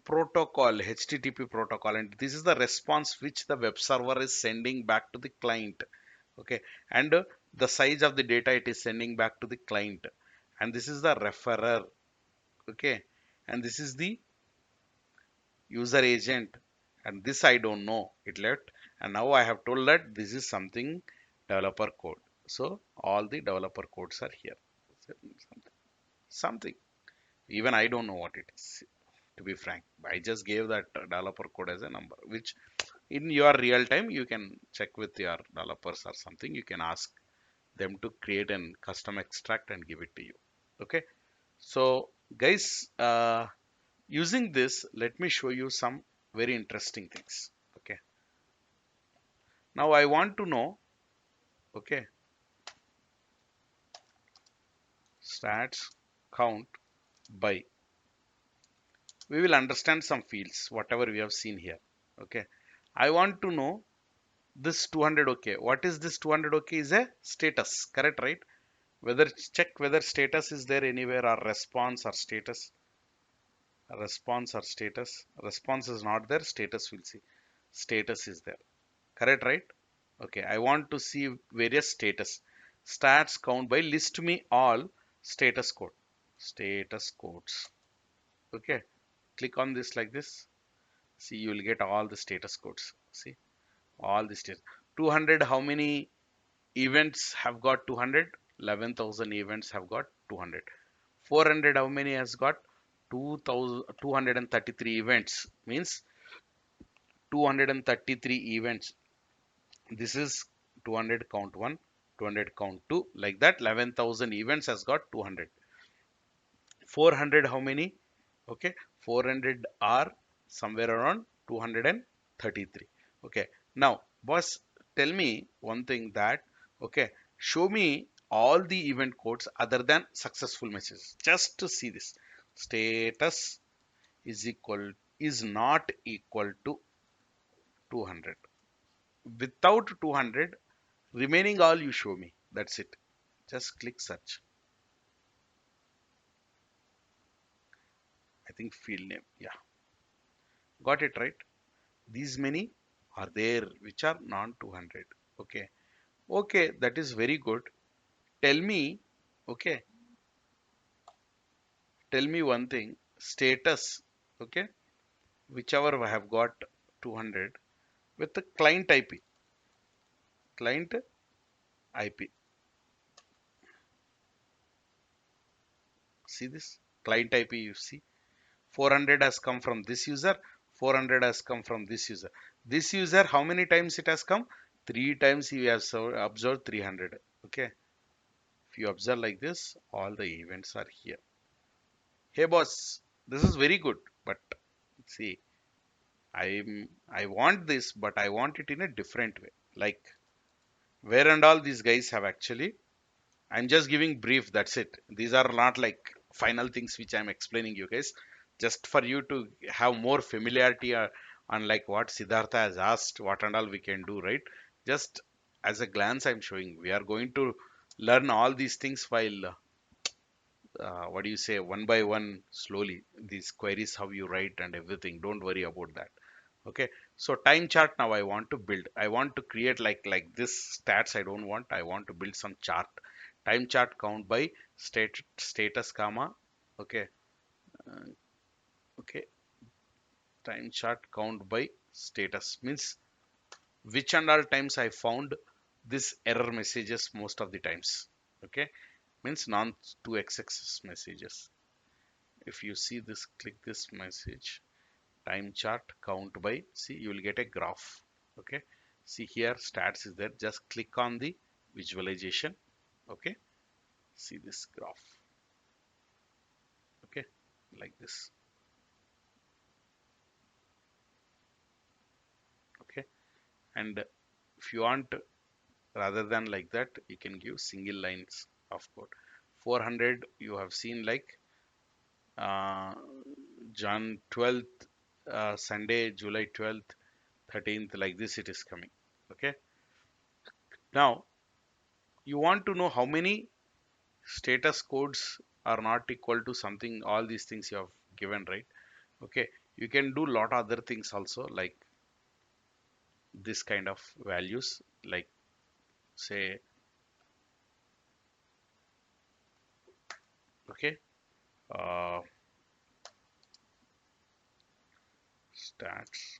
protocol, HTTP protocol, and this is the response which the web server is sending back to the client. Okay, and the size of the data it is sending back to the client, and this is the referrer. Okay, and this is the user agent, and this I don't know it left, and now I have told that this is something developer code. So all the developer codes are here. So, something even I don't know what it is, to be frank. I just gave that developer code as a number, which in your real time you can check with your developers or something. You can ask them to create an custom extract and give it to you. Okay, so guys, using this, let me show you some very interesting things. Okay, now I want to know, okay, stats count by, we will understand some fields whatever we have seen here. Okay, I want to know this 200. Okay, what is this 200? Okay, is a status, correct, right? Whether check whether status is there anywhere, or response or status. Response is not there, status will see. Status is there, correct, right? Okay, I want to see various stats count by, list me all status codes. Okay, click on this like this. See, you will get all the status codes. See, all the status. 200, how many events have got 200? 11,000 events have got 200. 400, how many has got 2,233 events? Means 233 events. This is 200 count 1, 200 count 2, like that. 11,000 events has got 200. 400, how many? Okay, 400 are somewhere around 233. Okay, now boss, tell me one thing that, okay, show me all the event codes other than successful messages, just to see this. Status is not equal to 200. Without 200, remaining all you show me, that's it. Just click search. I think field name, yeah, got it right. These many are there which are non 200. Okay, okay, that is very good. Tell me, okay, tell me one thing. Status, okay, whichever I have got 200 with the client IP. See this client IP, you see 400 has come from this user, 400 has come from this user. This user, how many times it has come? Three times he has observed 300. Okay, if you observe like this, all the events are here. Hey boss, this is very good, but see, I want this, but I want it in a different way. Like where and all these guys have actually, I'm just giving brief, that's it. These are not like final things which I'm explaining you guys. Just for you to have more familiarity on like what Siddhartha has asked, what and all we can do, right? Just as a glance, I'm showing. We are going to learn all these things while what do you say, one by one, slowly, these queries, how you write and everything. Don't worry about that. Okay, so time chart. Now I want to build, I want to create like this stats. I don't want, I want to build some chart. Time chart count by status comma. Okay, uh, okay, time chart count by status means which and all times I found this error messages most of the times. Okay, means non 2xx messages. If you see this, click this message, time chart count by, see, you will get a graph. Okay, see here stats is there, just click on the visualization. Okay, see this graph. Okay, like this. Okay, and if you want, rather than like that, you can give single lines of code. 400 you have seen, like uh, Jan 12th, Sunday, July 12th, 13th, like this it is coming. Okay, now you want to know how many status codes are not equal to something, all these things you have given, right? Okay, you can do lot other things also, like this kind of values, like say, okay, uh, stats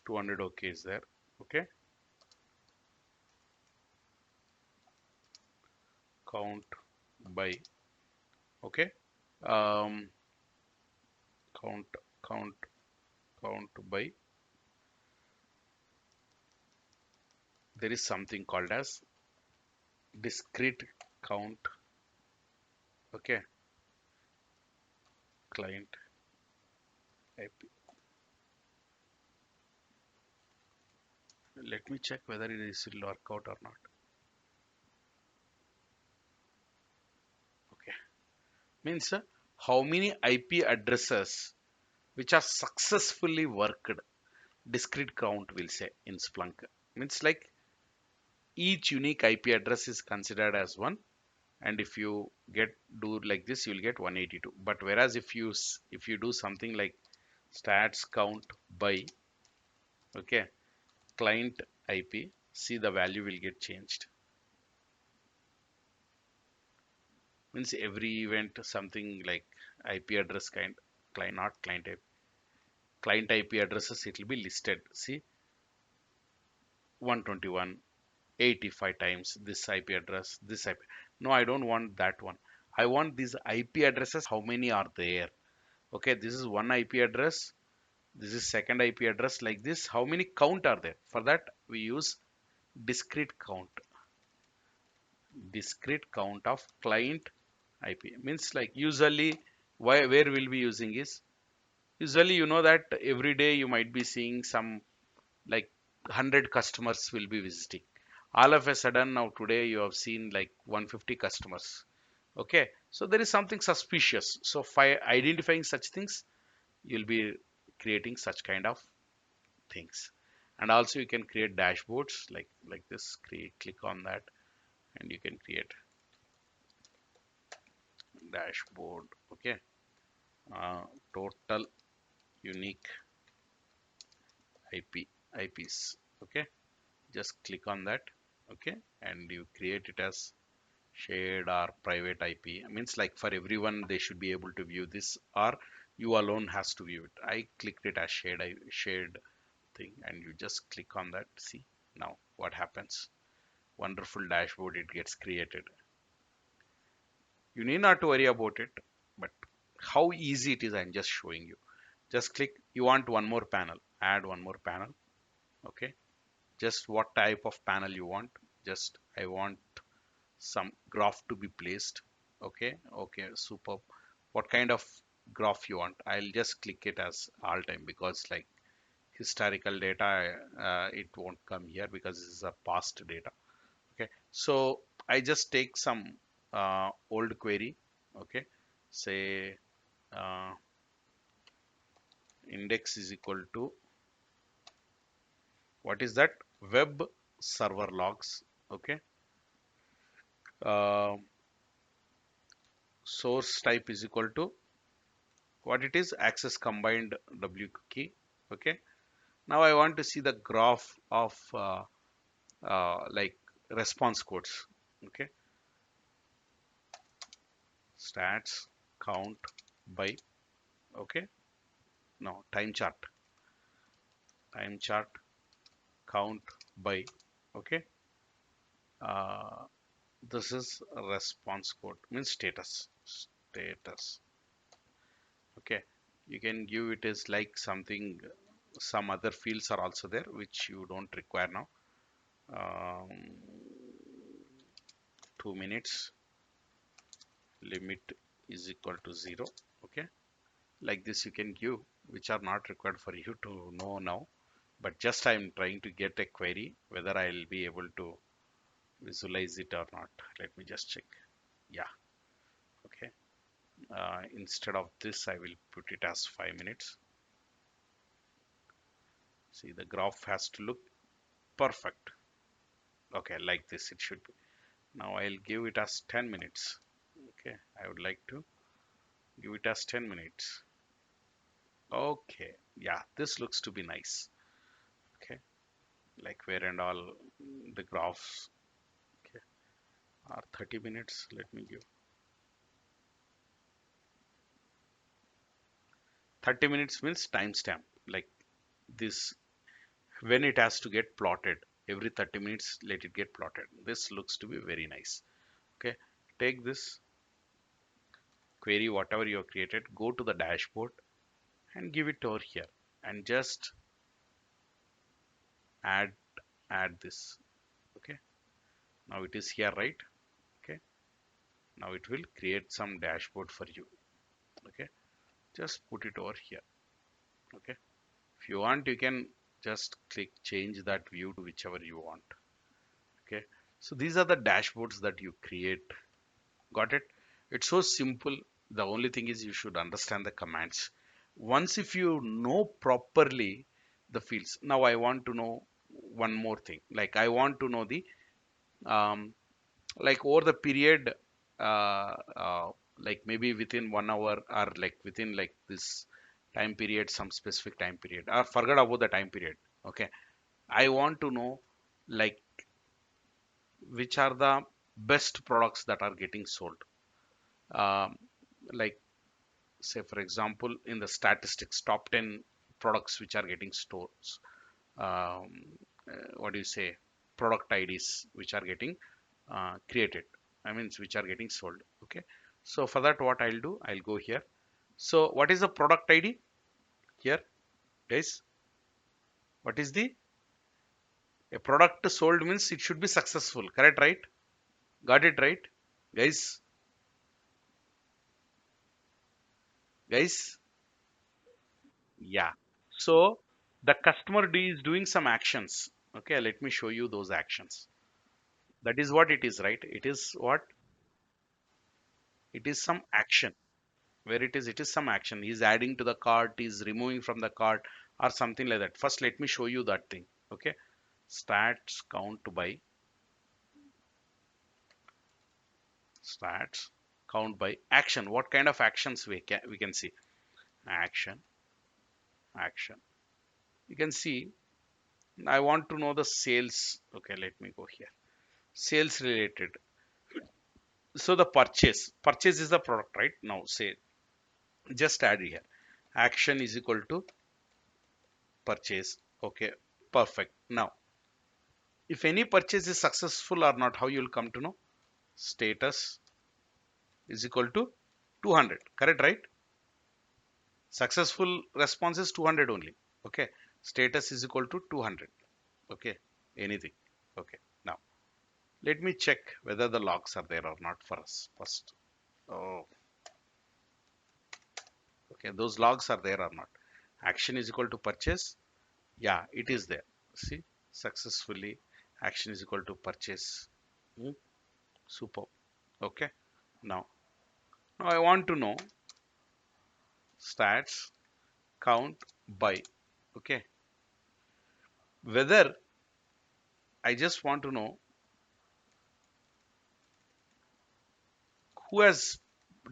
200, okay, is there. Okay, count by, okay, um, count count count by, there is something called as discrete count. Okay, client IP. Let me check whether it is will work out or not. Okay, means how many IP addresses which are successfully worked, discrete count will say in Splunk. Means like each unique IP address is considered as one, and if you get do like this, you will get 182. But whereas if you do something like stats count by, okay, client IP, see the value will get changed. Means every event something like IP address kind, client, not client IP, client IP addresses, it will be listed. See, 121, 85 times this IP address, this IP. No, I don't want that one. I want these IP addresses, how many are there. Okay, this is one IP address, this is second IP address, like this, how many count are there. For that we use discrete count. Discrete count of client IP means like usually, why where we'll be using is, usually you know that every day you might be seeing some like 100 customers will be visiting. All of a sudden now today you have seen like 150 customers. Okay, so there is something suspicious. So by identifying such things, you'll be creating such kind of things. And also you can create dashboards like this. Click on that, and you can create dashboard. Okay, total unique IPs. Okay, just click on that. Okay, and you create it as shared or private IP. Means like for everyone they should be able to view this, or you alone has to view it. I clicked it as shared thing, and you just click on that. See now what happens. Wonderful dashboard it gets created. You need not to worry about it, but how easy it is, I'm just showing you. Just click, you want one more panel, add one more panel. Okay, just what type of panel you want. Just I want some graph to be placed. Okay, okay, superb. What kind of graph you want? I'll just click it as all time, because like historical data, it won't come here because this is a past data. Okay, so I just take some old query. Okay, say uh, index is equal to, what is that, web server logs. Okay. Uh, Source type is equal to what it is, access combined W key. Okay. Now I want to see the graph of like response codes. Okay. Stats count by. Okay. No, time chart count by. Okay. uh, this is a response code, means status. Okay, you can give it as like something, some other fields are also there which you don't require now. um, 2 minutes limit is equal to 0. Okay, like this you can give, which are not required for you to know now, but just I'm trying to get a query whether I'll be able to visualize it or not. Let me just check. Yeah. Okay. Instead of this, I will put it as 5 minutes. See, the graph has to look perfect. Okay, like this it should be. Now I'll give it as 10 minutes. Okay, I would like to give it as 10 minutes. Okay, yeah, this looks to be nice. Okay, like where and all the graphs. Okay, are 30 minutes. Let me give 30 minutes means timestamp. Like this, when it has to get plotted, every 30 minutes, let it get plotted. This looks to be very nice. Okay, take this query, whatever you have created, go to the dashboard and give it over here, and just add this. Okay, now it is here, right? Okay, now it will create some dashboard for you. Okay, just put it over here. Okay, if you want, you can just click change that view to whichever you want. Okay, so these are the dashboards that you create. Got it? It's so simple. The only thing is you should understand the commands. Once if you know properly the fields. Now I want to know one more thing. Like I want to know the um, like over the period, like maybe within 1 hour or like within like this time period, some specific time period. I forgot about the time period. Okay, I want to know like which are the best products that are getting sold. Um, like say for example in the statistics, top 10 products which are getting stores, um, what do you say, product IDs which are getting created, I mean which are getting sold. Okay, so for that what I'll do, I'll go here. So what is the product ID here, guys? What is the, a product sold means it should be successful, correct, right? Got it right, guys? Guys, yeah. So the customer is doing some actions. Okay, let me show you those actions. That is what it is, right? It is what? It is some action. Where it is some action. He's adding to the cart, he's removing from the cart, or something like that. First, let me show you that thing. Okay. Stats count by, stats count by action. What kind of actions we can see? Action, action. You can see, I want to know the sales. Okay, let me go here. Sales related. So the purchase is the product, right? Now say, just add here. Action is equal to purchase. Okay, perfect. Now, if any purchase is successful or not, how you will come to know? Status is equal to 200. Correct, right? Successful response is 200 only. Okay, status is equal to 200. Okay, anything. Okay, now let me check whether the logs are there or not for us first. Oh, okay, those logs are there or not? Action is equal to purchase. Yeah, it is there. See, successfully action is equal to purchase. Hmm, super. Okay, now I want to know stats count by. Okay, whether I just want to know who has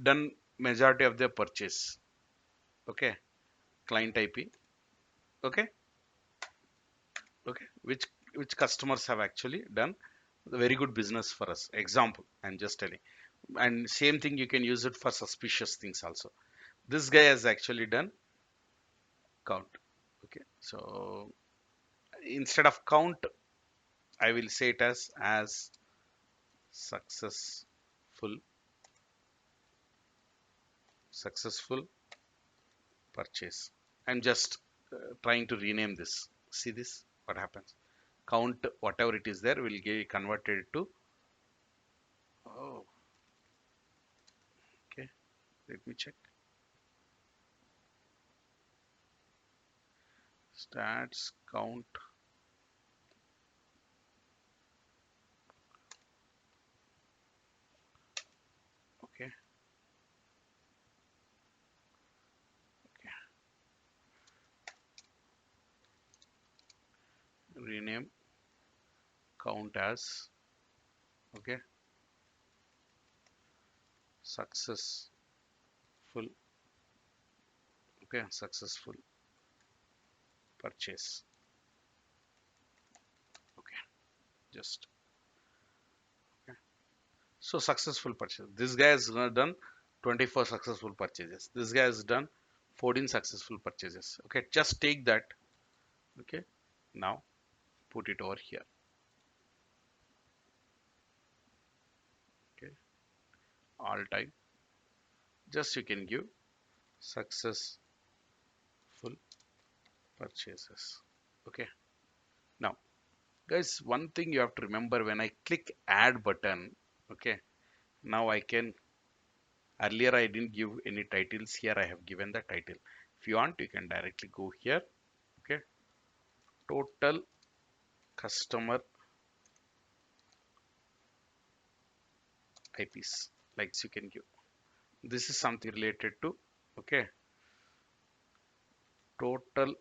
done majority of their purchase. Okay, client IP. Okay, okay, which customers have actually done the very good business for us. Example, I'm just telling. And same thing you can use it for suspicious things also. This guy has actually done count. Okay, so instead of count, I will say it as successful successful purchase. I'm just trying to rename this. See this? What happens? Count whatever it is there will get converted to. Oh, okay. Let me check. Stats count. Okay. Okay. Rename count as okay. Successful. Okay. Successful purchase. Okay. Just okay. So successful purchase. This guy has done 24 successful purchases. This guy has done 14 successful purchases. Okay. Just take that. Okay. Now put it over here. Okay. All time. Just you can give successful purchases. Okay. Now, guys, one thing you have to remember when I click add button. Okay. Now I can, earlier I didn't give any titles. Here I have given the title. If you want, you can directly go here. Okay. Total customer IPs. Like you can give. This is something related to, okay, total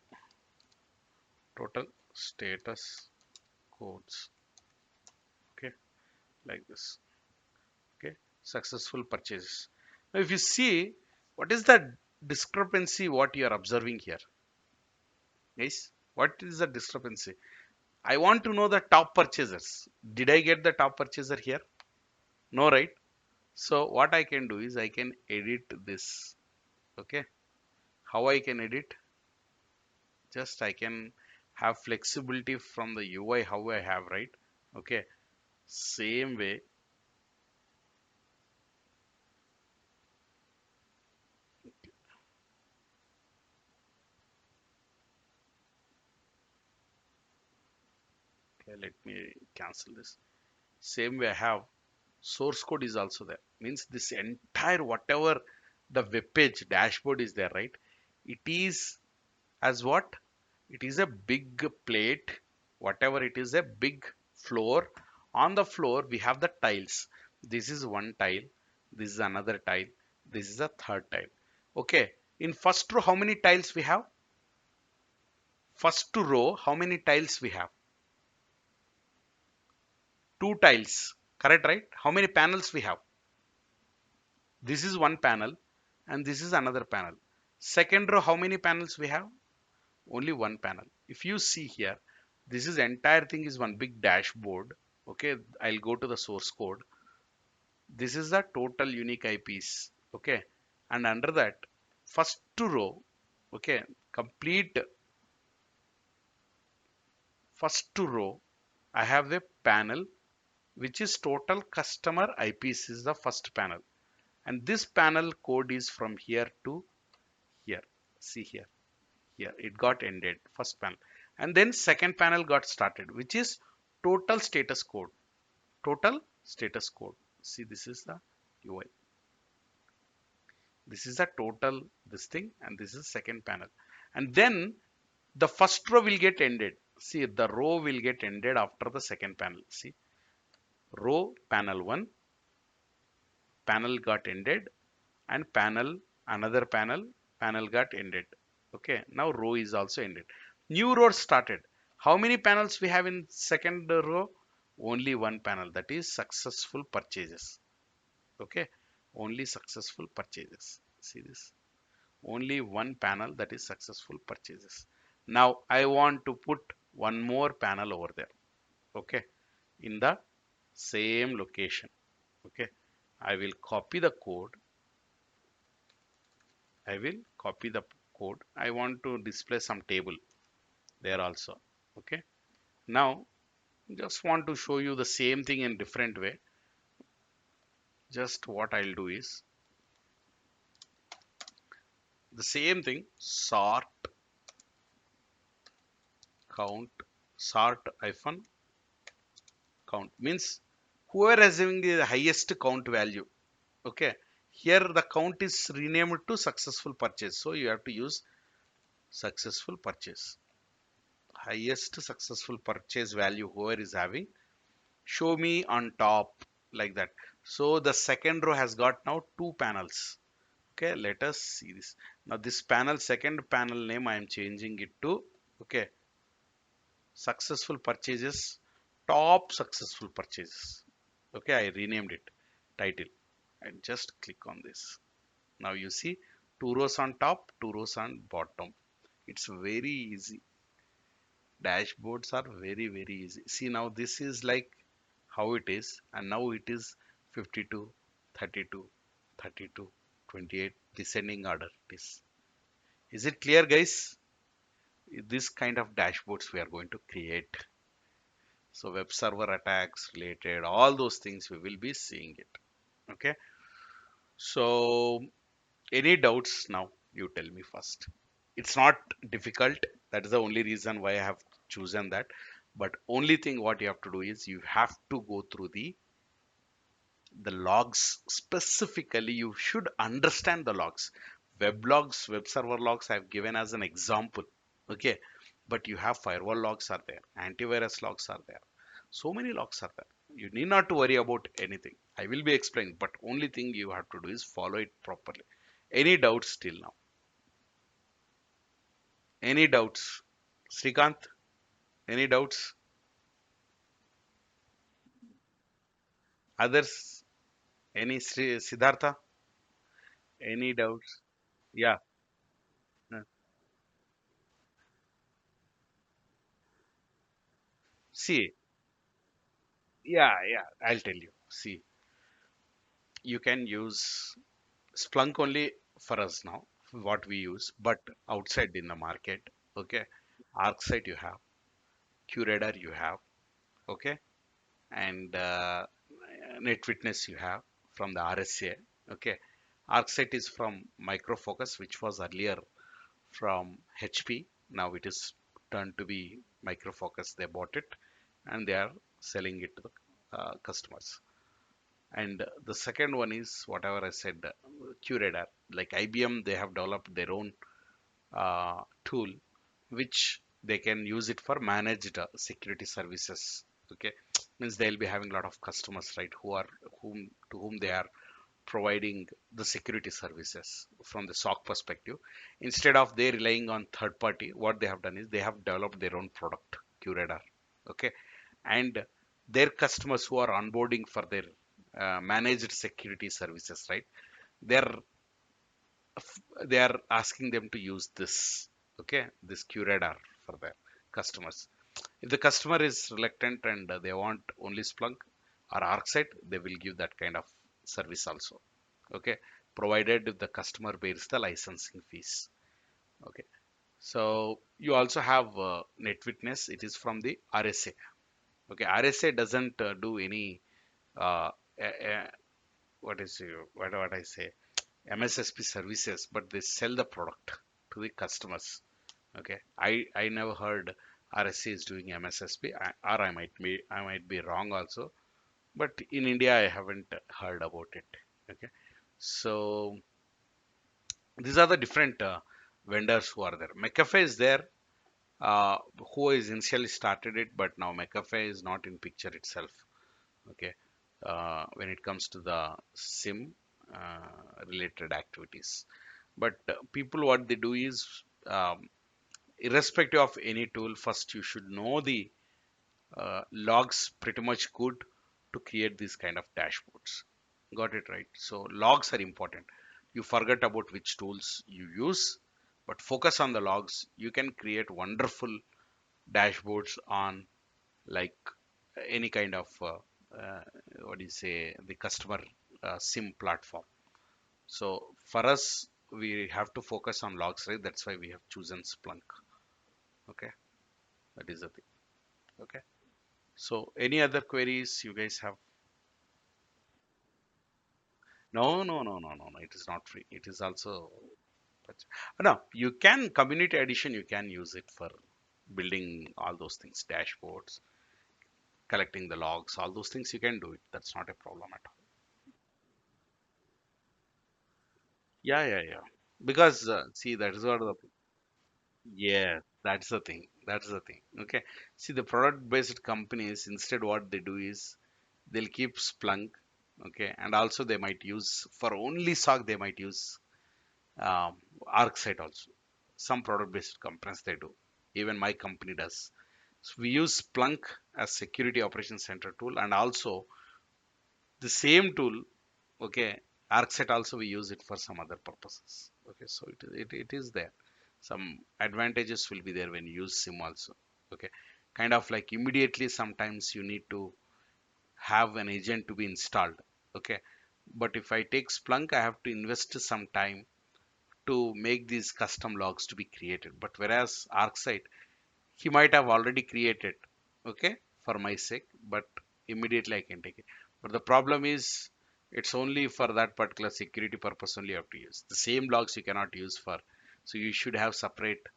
total status codes. Okay. Like this. Okay, successful purchases. Now if you see, what is the discrepancy what you are observing here, guys? What is the discrepancy? I want to know the top purchasers. Did I get the top purchaser here? No, right? So what I can do is I can edit this. Okay, how I can edit? Just I can have flexibility from the UI how I have, right? Okay, same way. Okay, let me cancel this. Same way I have source code is also there, means this entire whatever the web page dashboard is there, right? It is as what? It is a big plate, whatever it is, a big floor. On the floor we have the tiles. This is one tile, this is another tile, this is a third tile. Okay, in first row how many tiles we have? First row how many tiles we have? Two tiles, correct, right? How many panels we have? This is one panel and this is another panel. Second row, how many panels we have? Only one panel. If you see here, this is entire thing is one big dashboard. Okay, I'll go to the source code. This is the total unique IPs. Okay, and under that, first row, okay, complete first row, I have a panel which is total customer IPs is the first panel. And this panel code is from here to here. See here. Here it got ended, first panel, and then second panel got started, which is total status code. Total status code. See, this is the UI. This is the total this thing, and this is second panel. And then the first row will get ended. See, the row will get ended after the second panel. See, row panel 1 panel got ended, and panel another panel got ended. Okay, now row is also ended. New row started. How many panels we have in second row? Only one panel, that is successful purchases. Okay, only successful purchases. See this? Only one panel, that is successful purchases. Now I want to put one more panel over there. Okay, in the same location. Okay, I will copy the code. I will copy the code. I want to display some table there also. Okay, now just want to show you the same thing in different way. Just what I'll do is the same thing, sort count, sort hyphen count means whoever is having the highest count value. Okay, here the count is renamed to successful purchase, so you have to use successful purchase. Highest successful purchase value whoever is having, show me on top, like that. So the second row has got now two panels. Okay, let us see this. Now this panel, second panel name, I am changing it to, okay, successful purchases, top successful purchases. Okay, I renamed it title and just click on this. Now you see two rows on top, two rows on bottom. It's very easy. Dashboards are very easy. See, now this is like how it is, and now it is 52, 32, 32, 28 descending order. Is it clear, guys? This kind of dashboards we are going to create. So web server attacks related, all those things we will be seeing it. Okay. So any doubts now? You tell me first. It's not difficult. That is the only reason why I have chosen that. But only thing what you have to do is you have to go through the logs. Specifically, you should understand the logs. Web logs, web server logs I have given as an example. Okay, but you have firewall logs are there, antivirus logs are there, so many logs are there. You need not to worry about anything. I will be explaining, but only thing you have to do is follow it properly. Any doubts till now? Any doubts? Srikanth, any doubts? Others? Any Siddhartha? Any doubts? Yeah. uh, See, yeah, I'll tell you. See, you can use Splunk only for us now, what we use, but outside in the market, okay, ArcSight you have, QRadar you have, okay, and NetWitness you have from the RSA, okay. ArcSight is from Micro Focus, which was earlier from HP. Now it is turned to be Micro Focus. They bought it and they are selling it to the customers. And the second one is whatever I said, QRadar. Like IBM, they have developed their own tool, which they can use it for managed security services. Okay, means they'll be having a lot of customers, right? Whom to whom they are providing the security services from the SOC perspective. Instead of they relying on third party, what they have done is they have developed their own product, QRadar. Okay, and their customers who are onboarding for their managed security services, right? They're they are asking them to use this, okay, this QRadar for their customers. If the customer is reluctant and they want only Splunk or ArcSight, they will give that kind of service also. Okay, provided if the customer bears the licensing fees. Okay, so you also have NetWitness. It is from the RSA. Okay, RSA doesn't do any uh, what is what I say, MSSP services, but they sell the product to the customers. Okay, I never heard RSA is doing MSSP, or I might be wrong also, but in India I haven't heard about it. Okay, so these are the different vendors who are there. McAfee is there, uh, who is initially started it, but now McAfee is not in picture itself. Okay, when it comes to the SIM related activities, but people what they do is, um, irrespective of any tool, first you should know the logs pretty much good to create these kind of dashboards. Got it right? So logs are important. You forget about which tools you use, but focus on the logs. You can create wonderful dashboards on like any kind of uh, what do you say, the customer sim platform. So for us, we have to focus on logs, right? That's why we have chosen Splunk. Okay, that is the thing. Okay. So any other queries you guys have? No, no, no, no, no, no. It is not free. It is also no. You can community edition. You can use it for building all those things, dashboards, collecting the logs, all those things. You can do it. That's not a problem at all. Yeah, yeah, yeah. Because see, that is what the yeah, that's the thing. That's the thing. Okay. See, the product-based companies instead what they do is they'll keep Splunk. Okay, and also they might use for only SOC they might use ArcSight also. Some product-based companies they do. Even my company does. So we use Splunk as security operations center tool, and also the same tool. Okay, ArcSight also we use it for some other purposes. Okay, so it is there. Some advantages will be there when you use SIM also. Okay, kind of like immediately sometimes you need to have an agent to be installed. Okay, but if I take Splunk, I have to invest some time to make these custom logs to be created. But whereas ArcSight, he might have already created, okay, for my sake, but immediately I can take it. But the problem is it's only for that particular security purpose only you have to use. The same logs you cannot use for, so you should have separate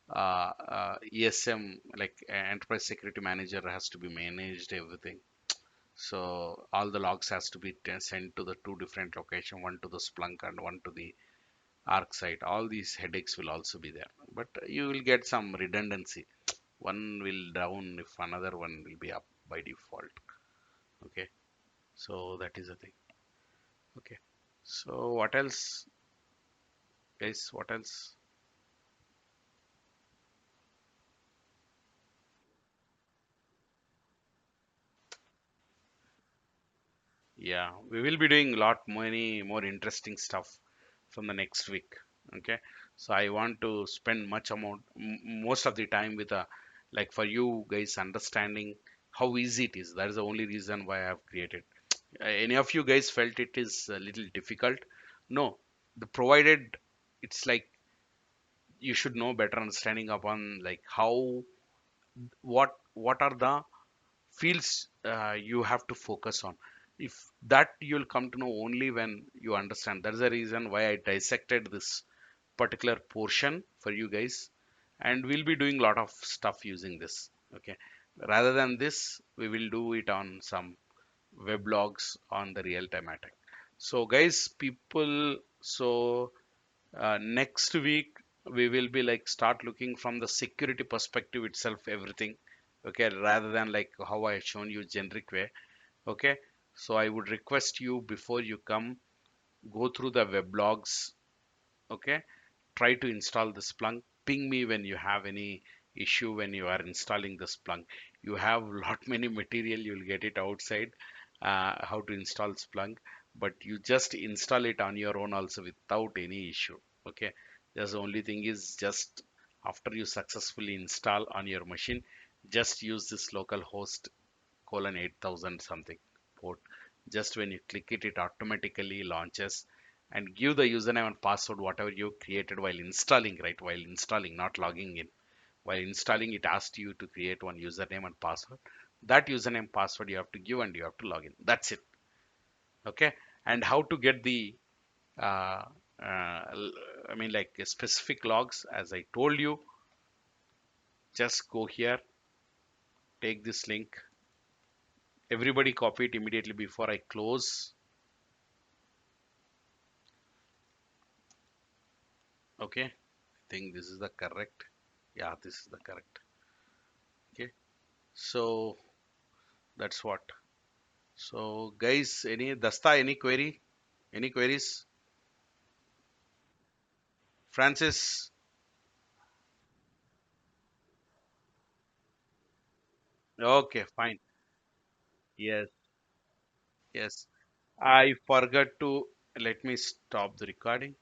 ESM, like enterprise security manager has to be managed everything. So all the logs has to be sent to the two different location, one to the Splunk and one to the ArcSight. All these headaches will also be there, but you will get some redundancy. One will down if another one will be up by default. Okay, so that is the thing. Okay, so what else, guys? What else? Yeah, we will be doing a lot many more interesting stuff from the next week. Okay, so I want to spend much amount, most of the time with like for you guys understanding how easy it is. That is the only reason why I have created. Any of you guys felt it is a little difficult? No, the provided it's like you should know better understanding upon like how what are the fields you have to focus on. If that you'll come to know only when you understand. That's the reason why I dissected this particular portion for you guys, and we'll be doing a lot of stuff using this. Okay, rather than this we will do it on some weblogs on the real-time attack. So guys, people, so next week we will be like start looking from the security perspective itself, everything. Okay, rather than like how I shown you generic way. Okay, so I would request you before you come, go through the weblogs. Okay, try to install the Splunk. Ping me when you have any issue when you are installing the Splunk. You have lot many material, you'll get it outside how to install Splunk, but you just install it on your own also without any issue. Okay, just the only thing is just after you successfully install on your machine, just use this local host colon 8000 something port. Just when you click it, it automatically launches, and give the username and password whatever you created while installing, right? While installing, not logging in. While installing, it asked you to create one username and password. That username password you have to give and you have to log in. That's it. Okay. And how to get the uh, I mean like specific logs, as I told you, just go here, take this link. Everybody copy it immediately before I close. Okay, I think this is the correct. Yeah, this is the correct. Okay, so that's what. So guys, any Dasta, any query? Any queries? Francis, Okay, fine. Yes, yes. I forgot to let me stop the recording.